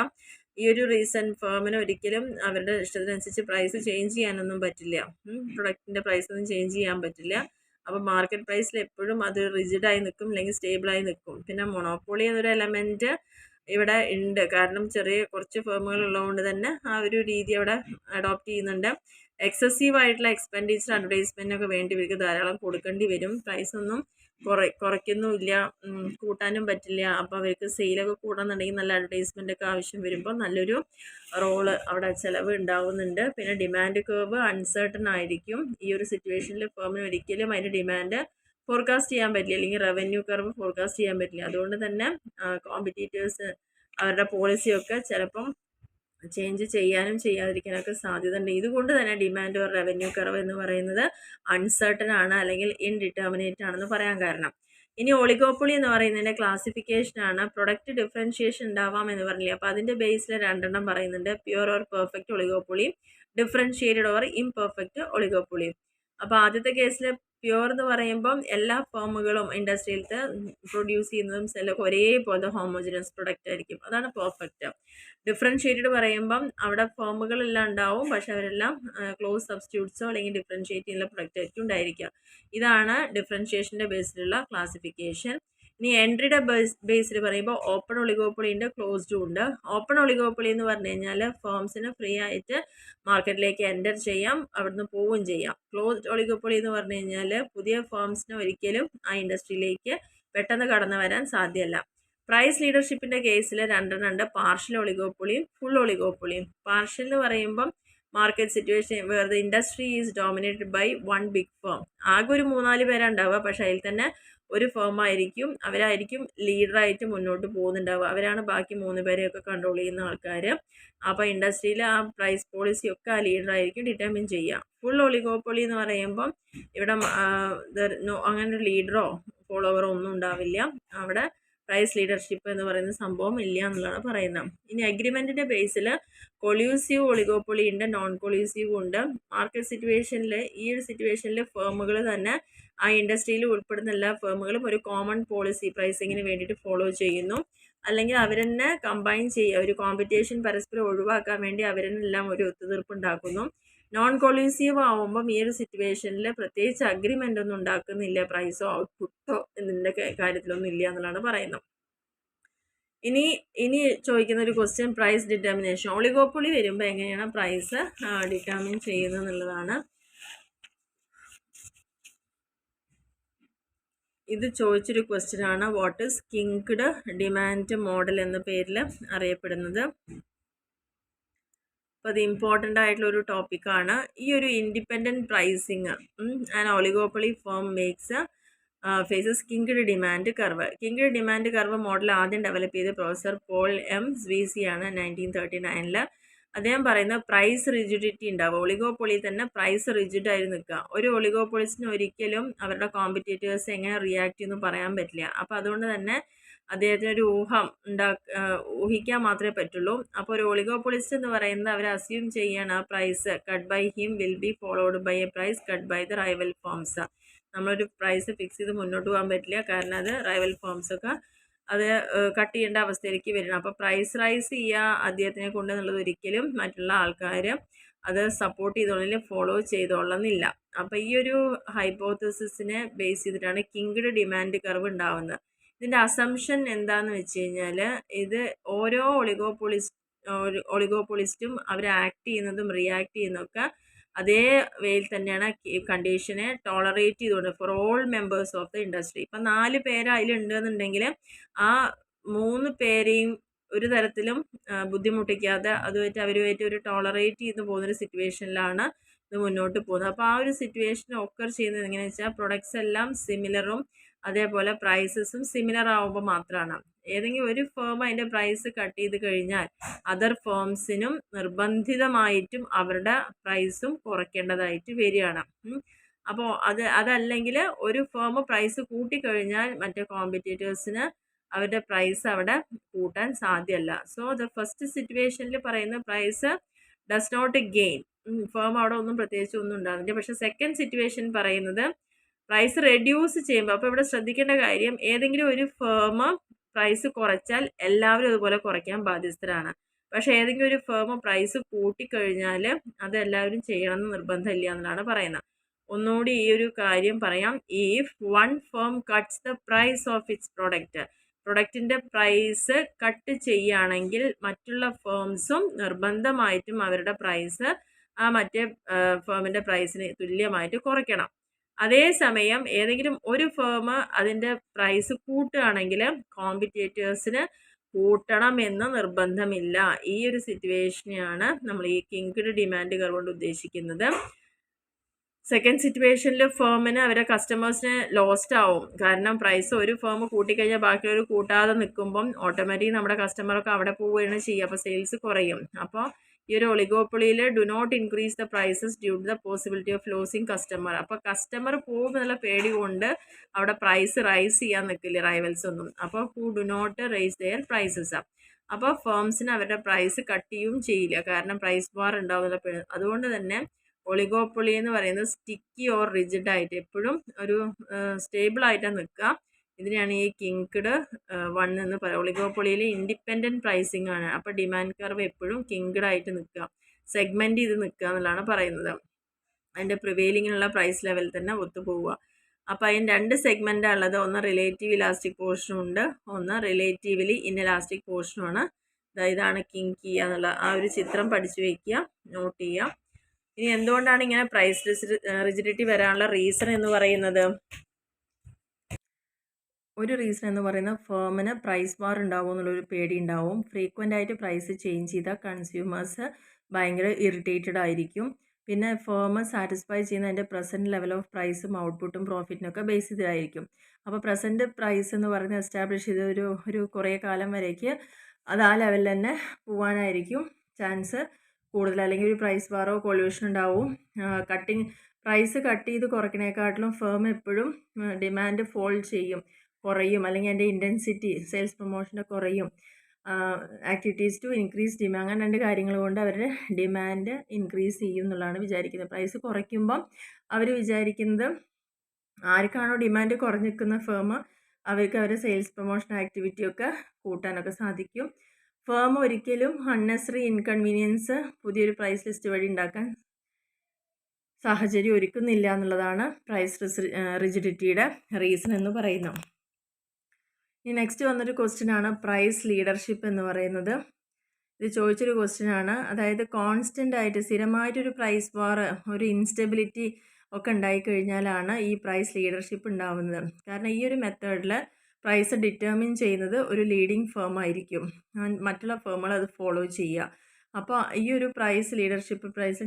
ഈ ഒരു റീസൺ ഫേമിന് ഒരിക്കലും അവരുടെ ഇഷ്ടത്തിനനുസരിച്ച് പ്രൈസ് ചേഞ്ച് ചെയ്യാനൊന്നും പറ്റില്ല. പ്രൊഡക്റ്റിൻ്റെ പ്രൈസ് ഒന്നും ചേഞ്ച് ചെയ്യാൻ പറ്റില്ല. അപ്പോൾ മാർക്കറ്റ് പ്രൈസിൽ എപ്പോഴും അത് റിജിഡായി നിൽക്കും, അല്ലെങ്കിൽ സ്റ്റേബിളായി നിൽക്കും. പിന്നെ മൊണോപ്പൊളി എന്നൊരു എലമെൻറ്റ് ഇവിടെ ഉണ്ട്, കാരണം കുറച്ച് ഫേമുകൾ ഉള്ളതുകൊണ്ട് തന്നെ ആ ഒരു രീതി അവിടെ അഡോപ്റ്റ് ചെയ്യുന്നുണ്ട്. എക്സസീവ് ആയിട്ടുള്ള എക്സ്പെൻഡിച്ചർ അഡ്വർടൈസ്മെൻറ്റിനൊക്കെ വേണ്ടി ഇവർക്ക് ധാരാളം കൊടുക്കേണ്ടി വരും. പ്രൈസൊന്നും കുറയ്ക്കുന്നുമില്ല, കൂട്ടാനും പറ്റില്ല. അപ്പോൾ അവർക്ക് സെയിലൊക്കെ കൂടണമെന്നുണ്ടെങ്കിൽ നല്ല അഡ്വർടൈസ്മെൻ്റ് ഒക്കെ ആവശ്യം വരുമ്പോൾ നല്ലൊരു റോള് അവിടെ ചിലവ് ഉണ്ടാവുന്നുണ്ട്. പിന്നെ ഡിമാൻഡ് കർവ് അൺസർട്ടൺ ആയിരിക്കും. ഈ ഒരു സിറ്റുവേഷനിൽ ഫേമിന് ഒരിക്കലും അതിൻ്റെ ഡിമാൻഡ് ഫോർകാസ്റ്റ് ചെയ്യാൻ പറ്റില്ല, അല്ലെങ്കിൽ റവന്യൂ കർവ് ഫോർകാസ്റ്റ് ചെയ്യാൻ പറ്റില്ല. അതുകൊണ്ട് തന്നെ കോമ്പറ്റീറ്റേഴ്സ് അവരുടെ പോളിസിയൊക്കെ ചിലപ്പം ചേഞ്ച് ചെയ്യാനും ചെയ്യാതിരിക്കാനൊക്കെ സാധ്യത ഉണ്ട്. ഇതുകൊണ്ട് തന്നെ ഡിമാൻഡ് ഓർ റവന്യൂ കർവ് എന്ന് പറയുന്നത് അൺസർട്ടൺ ആണ്, അല്ലെങ്കിൽ ഇൻഡിറ്റർമിനേറ്റ് ആണെന്ന് പറയാൻ കാരണം. ഇനി ഒളിഗോപ്പൊളി എന്ന് പറയുന്നതിൻ്റെ ക്ലാസിഫിക്കേഷനാണ്. പ്രൊഡക്റ്റ് ഡിഫറൻഷിയേഷൻ ഉണ്ടാവാം എന്ന് പറഞ്ഞില്ലേ, അപ്പോൾ അതിൻ്റെ ബേസിൽ 2 പറയുന്നുണ്ട്. Pure or perfect oligopoly, differentiated or imperfect oligopoly. അപ്പോൾ ആദ്യത്തെ കേസിൽ പ്യുവർ എന്ന് പറയുമ്പം എല്ലാ ഫേമുകളും ഇൻഡസ്ട്രിയിലത്തെ പ്രൊഡ്യൂസ് ചെയ്യുന്നതും സെല്ലൊക്കെ ഒരേപോലെ ഹോമോജിനസ് പ്രൊഡക്റ്റ് ആയിരിക്കും, അതാണ് പെർഫെക്റ്റ്. ഡിഫറൻഷ്യേറ്റഡ് പറയുമ്പം അവിടെ ഫേമുകളെല്ലാം ഉണ്ടാവും, പക്ഷെ അവരെല്ലാം ക്ലോസ് സബ്സ്റ്റിറ്റ്യൂട്ട്സോ അല്ലെങ്കിൽ ഡിഫറൻഷ്യേറ്റ് ചെയ്യുന്ന പ്രൊഡക്റ്റ് ആയിരിക്കും ഉണ്ടായിരിക്കുക. ഇതാണ് ഡിഫറൻഷിയേഷൻ്റെ ബേസിലുള്ള ക്ലാസിഫിക്കേഷൻ. ഇനി എൻട്രിയുടെ ബേസിൽ പറയുമ്പോൾ ഓപ്പൺ ഒളിഗോപ്പൊളി ഉണ്ട്, ക്ലോസ്ഡും ഉണ്ട്. ഓപ്പൺ ഒളിഗോപ്പൊളി എന്ന് പറഞ്ഞു കഴിഞ്ഞാൽ ഫേംസിന് ഫ്രീ ആയിട്ട് മാർക്കറ്റിലേക്ക് എൻ്റർ ചെയ്യാം, അവിടുന്ന് പോവുകയും ചെയ്യാം. ക്ലോസ്ഡ് ഒളിഗോപ്പൊളി എന്ന് പറഞ്ഞു കഴിഞ്ഞാൽ പുതിയ ഫേംസിന് ഒരിക്കലും ആ ഇൻഡസ്ട്രിയിലേക്ക് പെട്ടെന്ന് കടന്നു വരാൻ സാധ്യമല്ല. പ്രൈസ് ലീഡർഷിപ്പിൻ്റെ കേസിൽ രണ്ടെണ്ണമുണ്ട്, പാർഷ്യൽ ഒളിഗോപ്പൊളിയും ഫുൾ ഒളിഗോപ്പൊളിയും. പാർഷ്യൽ എന്ന് പറയുമ്പം market situation where the industry is dominated by one big firm. ആകെ ഒരു 3-4 പേരാണ് ഉണ്ടാവുക, പക്ഷേ അതിൽ തന്നെ ഒരു ഫേമായിരിക്കും, അവരായിരിക്കും ലീഡറായിട്ട് മുന്നോട്ട് പോകുന്നുണ്ടാവുക. അവരാണ് ബാക്കി 3 പേരെയൊക്കെ കൺട്രോൾ ചെയ്യുന്ന ആൾക്കാർ. അപ്പോൾ ഇൻഡസ്ട്രിയിൽ ആ പ്രൈസ് പോളിസിയൊക്കെ ആ ലീഡറായിരിക്കും ഡിറ്റർമിൻ ചെയ്യുക. ഫുൾ ഒളിഗോപ്പൊളി എന്ന് പറയുമ്പം ഇവിടെ അങ്ങനെ ഒരു ലീഡറോ ഫോളോവറോ ഒന്നും ഉണ്ടാവില്ല. അവിടെ പ്രൈസ് ലീഡർഷിപ്പ് എന്ന് പറയുന്ന സംഭവം ഇല്ല എന്നുള്ളതാണ് പറയുന്നത്. ഇനി അഗ്രിമെൻറ്റിൻ്റെ ബേസിൽ കൊളൂസീവ് ഒളിഗോപ്പൊളി ഉണ്ട്, നോൺ കൊളൂസീവ് ഉണ്ട്. മാർക്കറ്റ് സിറ്റുവേഷനിൽ ഈ ഒരു സിറ്റുവേഷനിൽ ഫേമുകൾ തന്നെ ആ ഇൻഡസ്ട്രിയിൽ ഉൾപ്പെടുന്ന എല്ലാ ഫേമുകളും ഒരു കോമൺ പോളിസി പ്രൈസിങ്ങിന് വേണ്ടിയിട്ട് ഫോളോ ചെയ്യുന്നു. അല്ലെങ്കിൽ അവരെന്നെ കമ്പൈൻ ചെയ്യുക, ഒരു കോമ്പറ്റീഷൻ പരസ്പരം ഒഴിവാക്കാൻ വേണ്ടി അവരെന്നെല്ലാം ഒരു ഒത്തുതീർപ്പ് ഉണ്ടാക്കുന്നു. നോൺ കൊളൂസീവ് ആവുമ്പം ഈ ഒരു സിറ്റുവേഷനിൽ പ്രത്യേകിച്ച് അഗ്രിമെൻ്റ് ഒന്നും ഉണ്ടാക്കുന്നില്ല, പ്രൈസോ ഔട്ട്പുട്ടോ ഇതിൻ്റെ കാര്യത്തിലൊന്നും ഇല്ല എന്നുള്ളതാണ് പറയുന്നത്. ഇനി ചോദിക്കുന്ന ഒരു ക്വസ്റ്റ്യൻ പ്രൈസ് ഡിറ്റർമിനേഷൻ. ഒളിഗോപ്പൊളി വരുമ്പോൾ എങ്ങനെയാണ് പ്രൈസ് ഡിറ്റർമിൻ ചെയ്യുന്നത് എന്നുള്ളതാണ്. ഇത് ചോദിച്ചൊരു ക്വസ്റ്റ്യൻ ആണ്. What is kinked demand model എന്ന പേരിൽ അറിയപ്പെടുന്നത്. അപ്പോൾ അത് ഇമ്പോർട്ടൻ്റ് ആയിട്ടുള്ള ഒരു ടോപ്പിക്കാണ്. ഈ ഒരു independent pricing and oligopoly firm makes faces kinked demand curve. Kinked demand curve model ആദ്യം ഡെവലപ്പ് ചെയ്ത പ്രൊഫസർ പോൾ എം സ്വീസി ആണ് 1939. അദ്ദേഹം പറയുന്ന പ്രൈസ് റിജിഡിറ്റി ഉണ്ടാവുക. ഒളിഗോപ്പൊളി തന്നെ പ്രൈസ് റിജിഡ് ആയി നിൽക്കുക. ഒരു ഒളിഗോപ്പൊളിസ്റ്റിന് ഒരിക്കലും അവരുടെ കോമ്പറ്റീറ്റേഴ്സ് എങ്ങനെ റിയാക്ട് ചെയ്യുമെന്ന് പറയാൻ പറ്റില്ല. അപ്പോൾ അതുകൊണ്ട് തന്നെ അദ്ദേഹത്തിന് ഒരു ഊഹിക്കാൻ മാത്രമേ പറ്റുള്ളൂ. അപ്പോൾ ഒരു ഒളിഗോപ്പൊളിസ്റ്റ് എന്ന് പറയുന്നത് അവർ അസ്യൂം ചെയ്യാണ് ആ price cut by him will be followed by a price cut by the rival firms. നമ്മളൊരു പ്രൈസ് ഫിക്സ് ചെയ്ത് മുന്നോട്ട് പോകാൻ പറ്റില്ല, കാരണം അത് റൈവൽ ഫേംസൊക്കെ അത് കട്ട് ചെയ്യേണ്ട അവസ്ഥയിലേക്ക് വരണം. അപ്പോൾ പ്രൈസ് റൈസ് ചെയ്യുക അദ്ദേഹത്തിനെ കൊണ്ട് എന്നുള്ളത് ഒരിക്കലും മറ്റുള്ള ആൾക്കാർ അത് സപ്പോർട്ട് ചെയ്തോളില്ല, ഫോളോ ചെയ്തോളന്നില്ല. അപ്പോൾ ഈ ഒരു ഹൈപ്പോത്തസിസിനെ ബേസ് ചെയ്തിട്ടാണ് കിങ്ക്ഡ് ഡിമാൻഡ് കർവ് ഉണ്ടാവുന്നത്. ഇതിൻ്റെ അസംഷൻ എന്താണെന്ന് വെച്ച് കഴിഞ്ഞാൽ ഇത് ഓരോ ഒളിഗോപ്പൊളിസ്റ്റും അവർ ആക്ട് ചെയ്യുന്നതും റിയാക്ട് ചെയ്യുന്നതൊക്കെ അതേ വേയിൽ തന്നെയാണ് കണ്ടീഷനെ ടോളറേറ്റ് ചെയ്തുകൊണ്ട് for all members of the industry. ഇപ്പം 4 പേര് അതിലുണ്ടെന്നുണ്ടെങ്കിൽ ആ 3 പേരെയും ഒരു തരത്തിലും ബുദ്ധിമുട്ടിക്കാതെ അവരുമായിട്ട് ഒരു ടോളറേറ്റ് ചെയ്ത് പോകുന്നൊരു സിറ്റുവേഷനിലാണ് ഇത് മുന്നോട്ട് പോകുന്നത്. അപ്പോൾ ആ ഒരു സിറ്റുവേഷൻ ഒക്കർ ചെയ്യുന്നത് എങ്ങനെയാണെന്ന് വെച്ചാൽ പ്രൊഡക്ട്സ് എല്ലാം സിമിലറും അതേപോലെ പ്രൈസസും സിമിലർ ആവുമ്പോൾ മാത്രമാണ്. ഏതെങ്കിലും ഒരു ഫേം അതിൻ്റെ പ്രൈസ് കട്ട് ചെയ്ത് കഴിഞ്ഞാൽ അതർ ഫേംസിനും നിർബന്ധിതമായിട്ടും അവരുടെ പ്രൈസും കുറയ്ക്കേണ്ടതായിട്ട് വരികയാണ്. അപ്പോൾ അതല്ലെങ്കിൽ ഒരു ഫേം പ്രൈസ് കൂട്ടിക്കഴിഞ്ഞാൽ മറ്റേ കോമ്പറ്റീറ്റേഴ്സിന് അവരുടെ പ്രൈസ് അവിടെ കൂട്ടാൻ സാധ്യമല്ല. സോ ദ ഫസ്റ്റ് സിറ്റുവേഷനിൽ പറയുന്ന price does not gain, firm അവിടെ ഒന്നും പ്രത്യേകിച്ച് ഒന്നും ഉണ്ടാവില്ല. പക്ഷേ സെക്കൻഡ് സിറ്റുവേഷൻ പറയുന്നത് പ്രൈസ് റെഡ്യൂസ് ചെയ്യുമ്പോൾ, അപ്പോൾ ഇവിടെ ശ്രദ്ധിക്കേണ്ട കാര്യം ഏതെങ്കിലും ഒരു ഫേം പ്രൈസ് കുറച്ചാൽ എല്ലാവരും അതുപോലെ കുറയ്ക്കാൻ ബാധ്യസ്ഥരാണ്. പക്ഷേ ഏതെങ്കിലും ഒരു ഫേം പ്രൈസ് കൂട്ടിക്കഴിഞ്ഞാൽ അത് എല്ലാവരും ചെയ്യണമെന്ന് നിർബന്ധമില്ല എന്നാണ് പറയുന്നത്. ഒന്നുകൂടി ഈ ഒരു കാര്യം പറയാം. If one firm cuts the price of its പ്രൊഡക്റ്റിൻ്റെ പ്രൈസ് കട്ട് ചെയ്യുകയാണെങ്കിൽ മറ്റുള്ള ഫേംസും നിർബന്ധമായിട്ടും അവരുടെ പ്രൈസ് ആ മറ്റേ ഫേമിൻ്റെ പ്രൈസിന് തുല്യമായിട്ട് കുറയ്ക്കണം. അതേസമയം ഏതെങ്കിലും ഒരു ഫേം അതിൻ്റെ പ്രൈസ് കൂട്ടുകയാണെങ്കിൽ കോമ്പറ്റീറ്റേഴ്സിന് കൂട്ടണമെന്ന് നിർബന്ധമില്ല. ഈ ഒരു സിറ്റുവേഷനെയാണ് നമ്മൾ ഈ കിങ്ക്ഡ് ഡിമാൻഡ് കർവ് കൊണ്ട് ഉദ്ദേശിക്കുന്നത്. സെക്കൻഡ് സിറ്റുവേഷനിൽ ഫേമിന് അവരുടെ കസ്റ്റമേഴ്സിന് ലോസ്റ്റ് ആവും. കാരണം പ്രൈസ് ഒരു ഫേം കൂട്ടിക്കഴിഞ്ഞാൽ ബാക്കിയുള്ളവർ കൂട്ടാതെ നിൽക്കുമ്പം ഓട്ടോമാറ്റിക് നമ്മുടെ കസ്റ്റമറൊക്കെ അവിടെ പോവുകയാണ് ചെയ്യുക. അപ്പോൾ സെയിൽസ് കുറയും. അപ്പോൾ ഈ ഒരു ഒളിഗോപ്പൊളിയിൽ do not increase the prices due to the possibility of losing customer. അപ്പോൾ കസ്റ്റമർ പോകും എന്നുള്ള പേടി കൊണ്ട് അവിടെ പ്രൈസ് റൈസ് ചെയ്യാൻ നിൽക്കില്ല റൈവൽസ് ഒന്നും. അപ്പോൾ who do not raise their prices. അപ്പോൾ ഫേംസിന് അവരുടെ പ്രൈസ് കട്ട് ചെയ്യുകയും ചെയ്യില്ല, കാരണം പ്രൈസ് ബാർ ഉണ്ടാവുന്ന. അതുകൊണ്ട് തന്നെ ഒളിഗോപ്പൊളി എന്ന് പറയുന്നത് സ്റ്റിക്കി ഓർ റിജിഡ് ആയിട്ട് എപ്പോഴും ഒരു സ്റ്റേബിൾ ആയിട്ടാണ് നിൽക്കുക. ഇതിനെയാണ് ഈ കിങ്ക്ഡ് വൺ എന്ന് പറയുക. ഒളിഗോപ്പൊളിയിൽ ഇൻഡിപെൻഡൻറ്റ് പ്രൈസിങ് ആണ്. അപ്പോൾ ഡിമാൻഡ് കർവ് എപ്പോഴും കിങ്ക്ഡ് ആയിട്ട് നിൽക്കുക, സെഗ്മെൻറ്റ് ചെയ്ത് നിൽക്കുക എന്നുള്ളതാണ് പറയുന്നത്. അതിൻ്റെ പ്രിവെയിലിങ്ങിനുള്ള പ്രൈസ് ലെവൽ തന്നെ ഒത്തുപോവുക. അപ്പോൾ അതിന് 2 സെഗ്മെൻറ്റാണ് ഉള്ളത്. ഒന്ന് റിലേറ്റീവ് ഇലാസ്റ്റിക് പോർഷനും ഉണ്ട്, ഒന്ന് റിലേറ്റീവ്ലി ഇൻഇലാസ്റ്റിക് പോർഷനുമാണ്. ഇതാണ് കിങ് കീ എന്നുള്ള ആ ഒരു ചിത്രം പഠിച്ചു വയ്ക്കുക, നോട്ട് ചെയ്യുക. ഇനി എന്തുകൊണ്ടാണ് ഇങ്ങനെ പ്രൈസ് റിജിഡിറ്റി വരാനുള്ള റീസൺ എന്ന് പറയുന്നത്? ഒരു റീസൺ എന്ന് പറയുന്നത് ഫേമിന് പ്രൈസ് വാർ ഉണ്ടാവും എന്നുള്ളൊരു പേടി ഉണ്ടാവും. ഫ്രീക്വൻ്റ് ആയിട്ട് പ്രൈസ് ചേഞ്ച് ചെയ്താൽ കൺസ്യൂമേഴ്സ് ഭയങ്കര ഇറിറ്റേറ്റഡ് ആയിരിക്കും. പിന്നെ ഫേം സാറ്റിസ്ഫൈ ചെയ്യുന്ന അതിൻ്റെ പ്രസൻറ്റ് ലെവൽ ഓഫ് പ്രൈസും ഔട്ട്പുട്ടും പ്രോഫിറ്റിനൊക്കെ ബേസ് ചെയ്തിട്ടായിരിക്കും. അപ്പോൾ പ്രസൻറ്റ് പ്രൈസ് എന്ന് പറയുന്നത് എസ്റ്റാബ്ലിഷ് ചെയ്ത ഒരു കുറേ കാലം വരേക്ക് അത് ആ ലെവലിൽ തന്നെ പോകാനായിരിക്കും ചാൻസ് കൂടുതൽ. അല്ലെങ്കിൽ ഒരു പ്രൈസ് വാറോ കൊള്യൂഷൻ ഉണ്ടാവും. പ്രൈസ് കട്ട് ചെയ്ത് കുറയ്ക്കണേക്കാട്ടിലും ഫേം എപ്പോഴും ഡിമാൻഡ് ഫോൾ ചെയ്യും, കുറയും, അല്ലെങ്കിൽ അതിൻ്റെ ഇൻറ്റൻസിറ്റി സെയിൽസ് പ്രൊമോഷൻ്റെ കുറയും. ആക്ടിവിറ്റീസ് ടു ഇൻക്രീസ് ഡിമാൻഡ്, അങ്ങനെ 2 കാര്യങ്ങൾ കൊണ്ട് അവരുടെ ഡിമാൻഡ് ഇൻക്രീസ് ചെയ്യും എന്നുള്ളതാണ് വിചാരിക്കുന്നത്. പ്രൈസ് കുറയ്ക്കുമ്പം അവർ വിചാരിക്കുന്നത് ആർക്കാണോ ഡിമാൻഡ് കുറഞ്ഞ് നിൽക്കുന്ന ഫേം അവർക്ക് അവരുടെ സെയിൽസ് പ്രൊമോഷൻ ആക്ടിവിറ്റിയൊക്കെ കൂട്ടാനൊക്കെ സാധിക്കും. ഫേം ഒരിക്കലും അൺനെസറി ഇൻകൺവീനിയൻസ് പുതിയൊരു പ്രൈസ് ലിസ്റ്റ് വഴി ഉണ്ടാക്കാൻ സാഹചര്യം ഒരുക്കുന്നില്ല എന്നുള്ളതാണ് പ്രൈസ് റിജിഡിറ്റിയുടെ റീസൺ എന്ന് പറയുന്നത്. ഇനി നെക്സ്റ്റ് വന്നൊരു ക്വസ്റ്റ്യനാണ് പ്രൈസ് ലീഡർഷിപ്പ് എന്ന് പറയുന്നത്. ഇത് ചോദിച്ചൊരു ക്വസ്റ്റ്യനാണ്. അതായത് കോൺസ്റ്റൻ്റ് ആയിട്ട് സ്ഥിരമായിട്ടൊരു പ്രൈസ് വാർ, ഒരു ഇൻസ്റ്റെബിലിറ്റി ഒക്കെ ഉണ്ടായിക്കഴിഞ്ഞാലാണ് ഈ പ്രൈസ് ലീഡർഷിപ്പ് ഉണ്ടാവുന്നത്. കാരണം ഈ ഒരു മെത്തേഡിൽ പ്രൈസ് ഡിറ്റർമിൻ ചെയ്യുന്നത് ഒരു ലീഡിങ് ഫേം ആയിരിക്കും, മറ്റുള്ള ഫേമുകൾ അത് ഫോളോ ചെയ്യുക. അപ്പോൾ ഈ ഒരു പ്രൈസ് ലീഡർഷിപ്പ്, പ്രൈസ്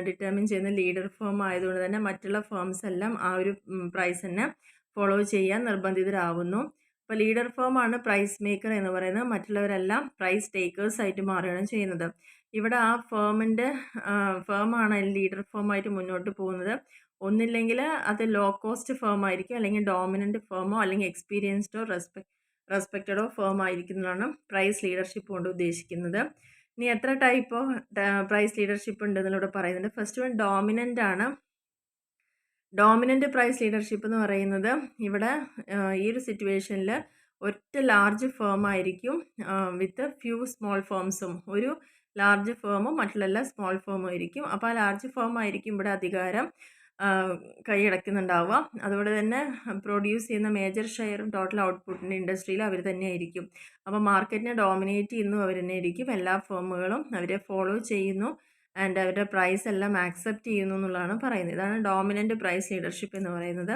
ഡിറ്റർമിൻ ചെയ്യുന്ന ലീഡർ ഫേം ആയതുകൊണ്ട് തന്നെ മറ്റുള്ള ഫേംസ് എല്ലാം ആ ഒരു പ്രൈസ് തന്നെ ഫോളോ ചെയ്യാൻ നിർബന്ധിതരാകുന്നു. അപ്പോൾ ലീഡർ ഫേമാണ് പ്രൈസ് മേക്കർ എന്ന് പറയുന്നത്, മറ്റുള്ളവരെല്ലാം പ്രൈസ് ടേക്കേഴ്സ് ആയിട്ട് മാറുകയാണ് ചെയ്യുന്നത്. ഇവിടെ ആ ഫേമാണ് ലീഡർ ഫേമായിട്ട് മുന്നോട്ട് പോകുന്നത്. ഒന്നില്ലെങ്കിൽ അത് ലോ കോസ്റ്റ് ഫേം ആയിരിക്കും, അല്ലെങ്കിൽ ഡോമിനൻ്റ് ഫേമോ, അല്ലെങ്കിൽ എക്സ്പീരിയൻസ്ഡോ റെസ്പെക്റ്റഡോ ഫേം ആയിരിക്കും എന്നാണ് പ്രൈസ് ലീഡർഷിപ്പ് കൊണ്ട് ഉദ്ദേശിക്കുന്നത്. ഇനി എത്ര ടൈപ്പ് ഓഫ് പ്രൈസ് ലീഡർഷിപ്പ് ഉണ്ടെന്നിവിടെ പറയുന്നുണ്ട്. ഫസ്റ്റ് വൺ ഡോമിനൻ്റ് ആണ്. ഡോമിനൻ്റ് പ്രൈസ് ലീഡർഷിപ്പ് എന്ന് പറയുന്നത് ഇവിടെ ഈ ഒരു സിറ്റുവേഷനിൽ ഒറ്റ ലാർജ് ഫേം ആയിരിക്കും വിത്ത് ഫ്യൂ സ്മോൾ ഫേംസും. ഒരു ലാർജ് ഫേമും മറ്റുള്ള എല്ലാ സ്മോൾ ഫേമും ആയിരിക്കും. അപ്പോൾ ആ ലാർജ് ഫേം ആയിരിക്കും ഇവിടെ അധികാരം കൈയടക്കുന്നുണ്ടാവുക. അതുകൊണ്ട് തന്നെ പ്രൊഡ്യൂസ് ചെയ്യുന്ന മേജർ ഷെയറും ടോട്ടൽ ഔട്ട്പുട്ടിൻ്റെ ഇൻഡസ്ട്രിയിൽ അവർ തന്നെ ആയിരിക്കും. അപ്പോൾ മാർക്കറ്റിനെ ഡോമിനേറ്റ് ചെയ്യുന്നു അവർ തന്നെ ആയിരിക്കും. എല്ലാ ഫേമുകളും അവരെ ഫോളോ ചെയ്യുന്നു ആൻഡ് അവരുടെ പ്രൈസ് എല്ലാം ആക്സെപ്റ്റ് ചെയ്യുന്നു എന്നുള്ളതാണ് പറയുന്നത്. ഇതാണ് ഡോമിനൻ്റ് പ്രൈസ് ലീഡർഷിപ്പ് എന്ന് പറയുന്നത്.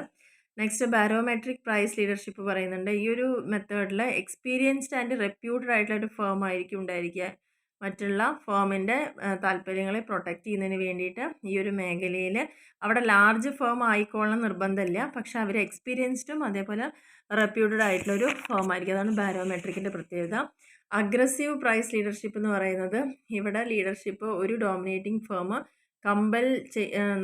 നെക്സ്റ്റ് ബാരോമെട്രിക് പ്രൈസ് ലീഡർഷിപ്പ് പറയുന്നുണ്ട്. ഈ ഒരു മെത്തേഡിൽ എക്സ്പീരിയൻസ്ഡ് ആൻഡ് റെപ്യൂട്ടഡ് ആയിട്ടുള്ള ഒരു ഫേം ആയിരിക്കും ഉണ്ടായിരിക്കുക. മറ്റുള്ള ഫേമിൻ്റെ താല്പര്യങ്ങളെ പ്രൊട്ടക്റ്റ് ചെയ്യുന്നതിന് വേണ്ടിയിട്ട് ഈ ഒരു മേഖലയിൽ അവിടെ ലാർജ് ഫേം ആയിക്കോളണം നിർബന്ധമില്ല, പക്ഷെ അവർ എക്സ്പീരിയൻസ്ഡും അതേപോലെ റെപ്യൂട്ടഡ് ആയിട്ടുള്ളൊരു ഫേം ആയിരിക്കും. അതാണ് ബാരോമെട്രിക്കിൻ്റെ പ്രത്യേകത. അഗ്രസീവ് പ്രൈസ് ലീഡർഷിപ്പ് എന്ന് പറയുന്നത് ഇവിടെ ലീഡർഷിപ്പ് ഒരു ഡോമിനേറ്റിംഗ് ഫേം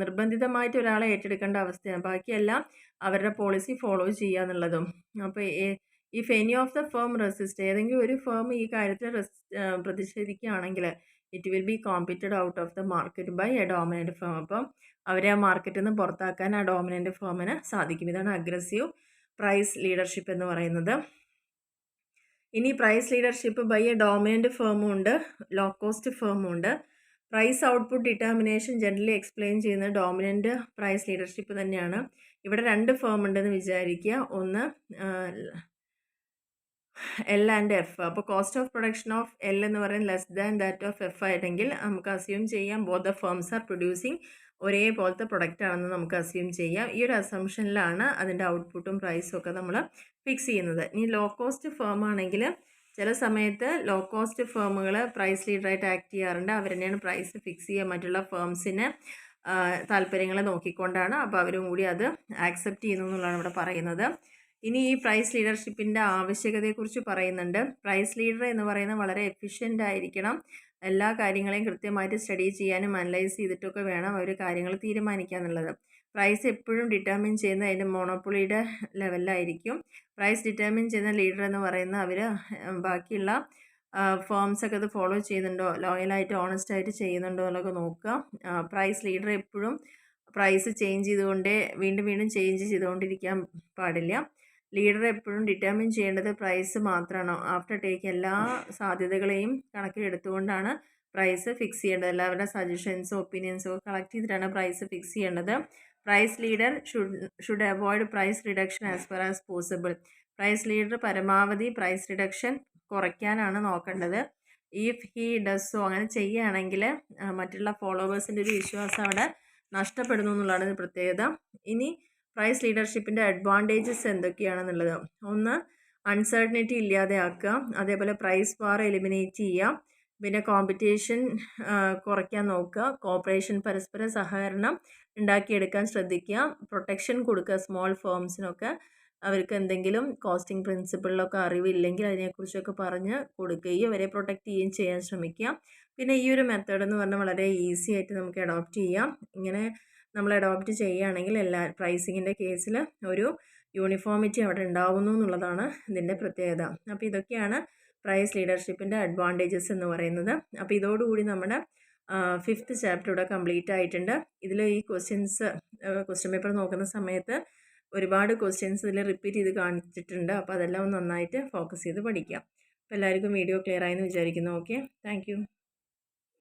നിർബന്ധിതമായിട്ട് ഒരാളെ ഏറ്റെടുക്കേണ്ട അവസ്ഥയാണ്. ബാക്കിയെല്ലാം അവരുടെ പോളിസി ഫോളോ ചെയ്യുക എന്നുള്ളതും. അപ്പോൾ if any of the firm resist, ഏതെങ്കിലും ഒരു ഫേം ഈ കാര്യത്തിൽ പ്രതിഷേധിക്കുകയാണെങ്കിൽ it will be competed out of the market by a dominant firm. അപ്പം അവരെ ആ മാർക്കറ്റിൽ നിന്ന് പുറത്താക്കാൻ ആ ഡോമിനൻ്റ് ഫേമിന് സാധിക്കും. ഇതാണ് അഗ്രസീവ് പ്രൈസ് ലീഡർഷിപ്പ് എന്ന് പറയുന്നത്. ഇനി price leadership by a dominant ഫേമും ഉണ്ട്, ലോ കോസ്റ്റ് ഫേമും ഉണ്ട്. Price output determination generally explain ചെയ്യുന്ന ഡോമിനൻ്റ് പ്രൈസ് ലീഡർഷിപ്പ് തന്നെയാണ്. ഇവിടെ 2 ഫേം ഉണ്ടെന്ന് വിചാരിക്കുക. ഒന്ന് എൽ ആൻഡ് എഫ്. അപ്പോൾ cost of production of L എന്ന് പറയുന്നത് less than that of F ആയിട്ടെങ്കിൽ നമുക്ക് അസ്യൂം ചെയ്യാം both the firms are producing ഒരേപോലത്തെ പ്രൊഡക്റ്റ് ആണെന്ന് നമുക്ക് അസ്യൂം ചെയ്യാം. ഈ ഒരു അസംഷനിലാണ് അതിൻ്റെ ഔട്ട്പുട്ടും പ്രൈസും ഒക്കെ നമ്മൾ ഫിക്സ് ചെയ്യുന്നത്. ഇനി ലോ കോസ്റ്റ് ഫേം ആണെങ്കിൽ ചില സമയത്ത് ലോ കോസ്റ്റ് ഫേമുകൾ പ്രൈസ് ലീഡറായിട്ട് ആക്ട് ചെയ്യാറുണ്ട്. അവർ തന്നെയാണ് പ്രൈസ് ഫിക്സ് ചെയ്യുക, മറ്റുള്ള ഫേംസിന് താല്പര്യങ്ങളെ നോക്കിക്കൊണ്ടാണ്. അപ്പോൾ അവരും കൂടി അത് ആക്സെപ്റ്റ് ചെയ്യുന്നു എന്നുള്ളതാണ് ഇവിടെ പറയുന്നത്. ഇനി ഈ പ്രൈസ് ലീഡർഷിപ്പിൻ്റെ ആവശ്യകതയെക്കുറിച്ച് പറയുന്നുണ്ട്. പ്രൈസ് ലീഡർ എന്ന് പറയുന്നത് വളരെ എഫിഷ്യൻ്റ് ആയിരിക്കണം. എല്ലാ കാര്യങ്ങളെയും കൃത്യമായിട്ട് സ്റ്റഡി ചെയ്യാനും അനലൈസ് ചെയ്തിട്ടൊക്കെ വേണം അവർ കാര്യങ്ങൾ തീരുമാനിക്കുക എന്നുള്ളത്. പ്രൈസ് എപ്പോഴും ഡിറ്റർമിൻ ചെയ്യുന്നത് അതിൻ്റെ മോണോപ്പൊളിയുടെ ലെവലിലായിരിക്കും. പ്രൈസ് ഡിറ്റർമിൻ ചെയ്യുന്ന ലീഡർ എന്ന് പറയുന്ന അവർ ബാക്കിയുള്ള ഫേംസൊക്കെ അത് ഫോളോ ചെയ്യുന്നുണ്ടോ, ലോയലായിട്ട് ഓണസ്റ്റായിട്ട് ചെയ്യുന്നുണ്ടോ എന്നൊക്കെ നോക്കുക. പ്രൈസ് ലീഡർ എപ്പോഴും പ്രൈസ് ചേഞ്ച് ചെയ്തുകൊണ്ടേ വീണ്ടും വീണ്ടും ചേഞ്ച് ചെയ്തുകൊണ്ടിരിക്കാൻ പാടില്ല. ലീഡർ എപ്പോഴും ഡിറ്റർമിൻ ചെയ്യേണ്ടത് പ്രൈസ് മാത്രമാണ്. ആഫ്റ്റർ ടേക്ക് എല്ലാ സാധ്യതകളെയും കണക്കിലെടുത്തുകൊണ്ടാണ് പ്രൈസ് ഫിക്സ് ചെയ്യേണ്ടത്. എല്ലാവരുടെ സജഷൻസും ഒപ്പീനിയൻസും കളക്ട് ചെയ്തിട്ടാണ് പ്രൈസ് ഫിക്സ് ചെയ്യേണ്ടത്. Price leader should avoid price reduction as far as possible. Price leader പരമാവധി പ്രൈസ് റിഡക്ഷൻ കുറയ്ക്കാനാണ് നോക്കേണ്ടത്. ഇഫ് ഹി ഡസ് സോ, അങ്ങനെ ചെയ്യുകയാണെങ്കിൽ മറ്റുള്ള ഫോളോവേഴ്സിൻ്റെ ഒരു വിശ്വാസം അവിടെ നഷ്ടപ്പെടുന്നു എന്നുള്ളതാണ് പ്രത്യേകത. ഇനി പ്രൈസ് ലീഡർഷിപ്പിൻ്റെ അഡ്വാൻറ്റേജസ് എന്തൊക്കെയാണെന്നുള്ളത്. ഒന്ന്, അൺസർട്ടനിറ്റി ഇല്ലാതെ ആക്കുക. അതേപോലെ പ്രൈസ് വാർ എലിമിനേറ്റ് ചെയ്യുക. പിന്നെ കോമ്പറ്റീഷൻ കുറയ്ക്കാൻ നോക്കുക. കോപ്പറേഷൻ, പരസ്പര സഹകരണം ഉണ്ടാക്കിയെടുക്കാൻ ശ്രദ്ധിക്കുക. പ്രൊട്ടക്ഷൻ കൊടുക്കുക സ്മോൾ ഫേംസിനൊക്കെ. അവർക്ക് എന്തെങ്കിലും കോസ്റ്റിംഗ് പ്രിൻസിപ്പിളിലൊക്കെ അറിവില്ലെങ്കിൽ അതിനെക്കുറിച്ചൊക്കെ പറഞ്ഞ് കൊടുക്കുകയും അവരെ പ്രൊട്ടക്റ്റ് ചെയ്യുകയും ചെയ്യാൻ ശ്രമിക്കുക. പിന്നെ ഈ ഒരു മെത്തേഡ് എന്ന് പറഞ്ഞാൽ വളരെ ഈസി ആയിട്ട് നമുക്ക് അഡോപ്റ്റ് ചെയ്യാം. ഇങ്ങനെ നമ്മൾ അഡോപ്റ്റ് ചെയ്യുകയാണെങ്കിൽ എല്ലാ പ്രൈസിങ്ങിൻ്റെ കേസിൽ ഒരു യൂണിഫോമിറ്റി അവിടെ ഉണ്ടാവുന്നു എന്നുള്ളതാണ് ഇതിൻ്റെ പ്രത്യേകത. അപ്പോൾ ഇതൊക്കെയാണ് പ്രൈസ് ലീഡർഷിപ്പിൻ്റെ അഡ്വാൻറ്റേജസ് എന്ന് പറയുന്നത്. അപ്പോൾ ഇതോടുകൂടി നമ്മുടെ 5th ചാപ്റ്റർ ഇവിടെ കംപ്ലീറ്റ് ആയിട്ടുണ്ട്. ഇതിൽ ഈ ക്വസ്റ്റ്യൻ പേപ്പർ നോക്കുന്ന സമയത്ത് ഒരുപാട് ക്വസ്റ്റ്യൻസ് ഇതിൽ റിപ്പീറ്റ് ചെയ്ത് കാണിച്ചിട്ടുണ്ട്. അപ്പോൾ അതെല്ലാം നന്നായിട്ട് ഫോക്കസ് ചെയ്ത് പഠിക്കാം. അപ്പോൾ എല്ലാവർക്കും വീഡിയോ ക്ലിയർ ആയെന്ന് വിചാരിക്കുന്നു. Okay, thank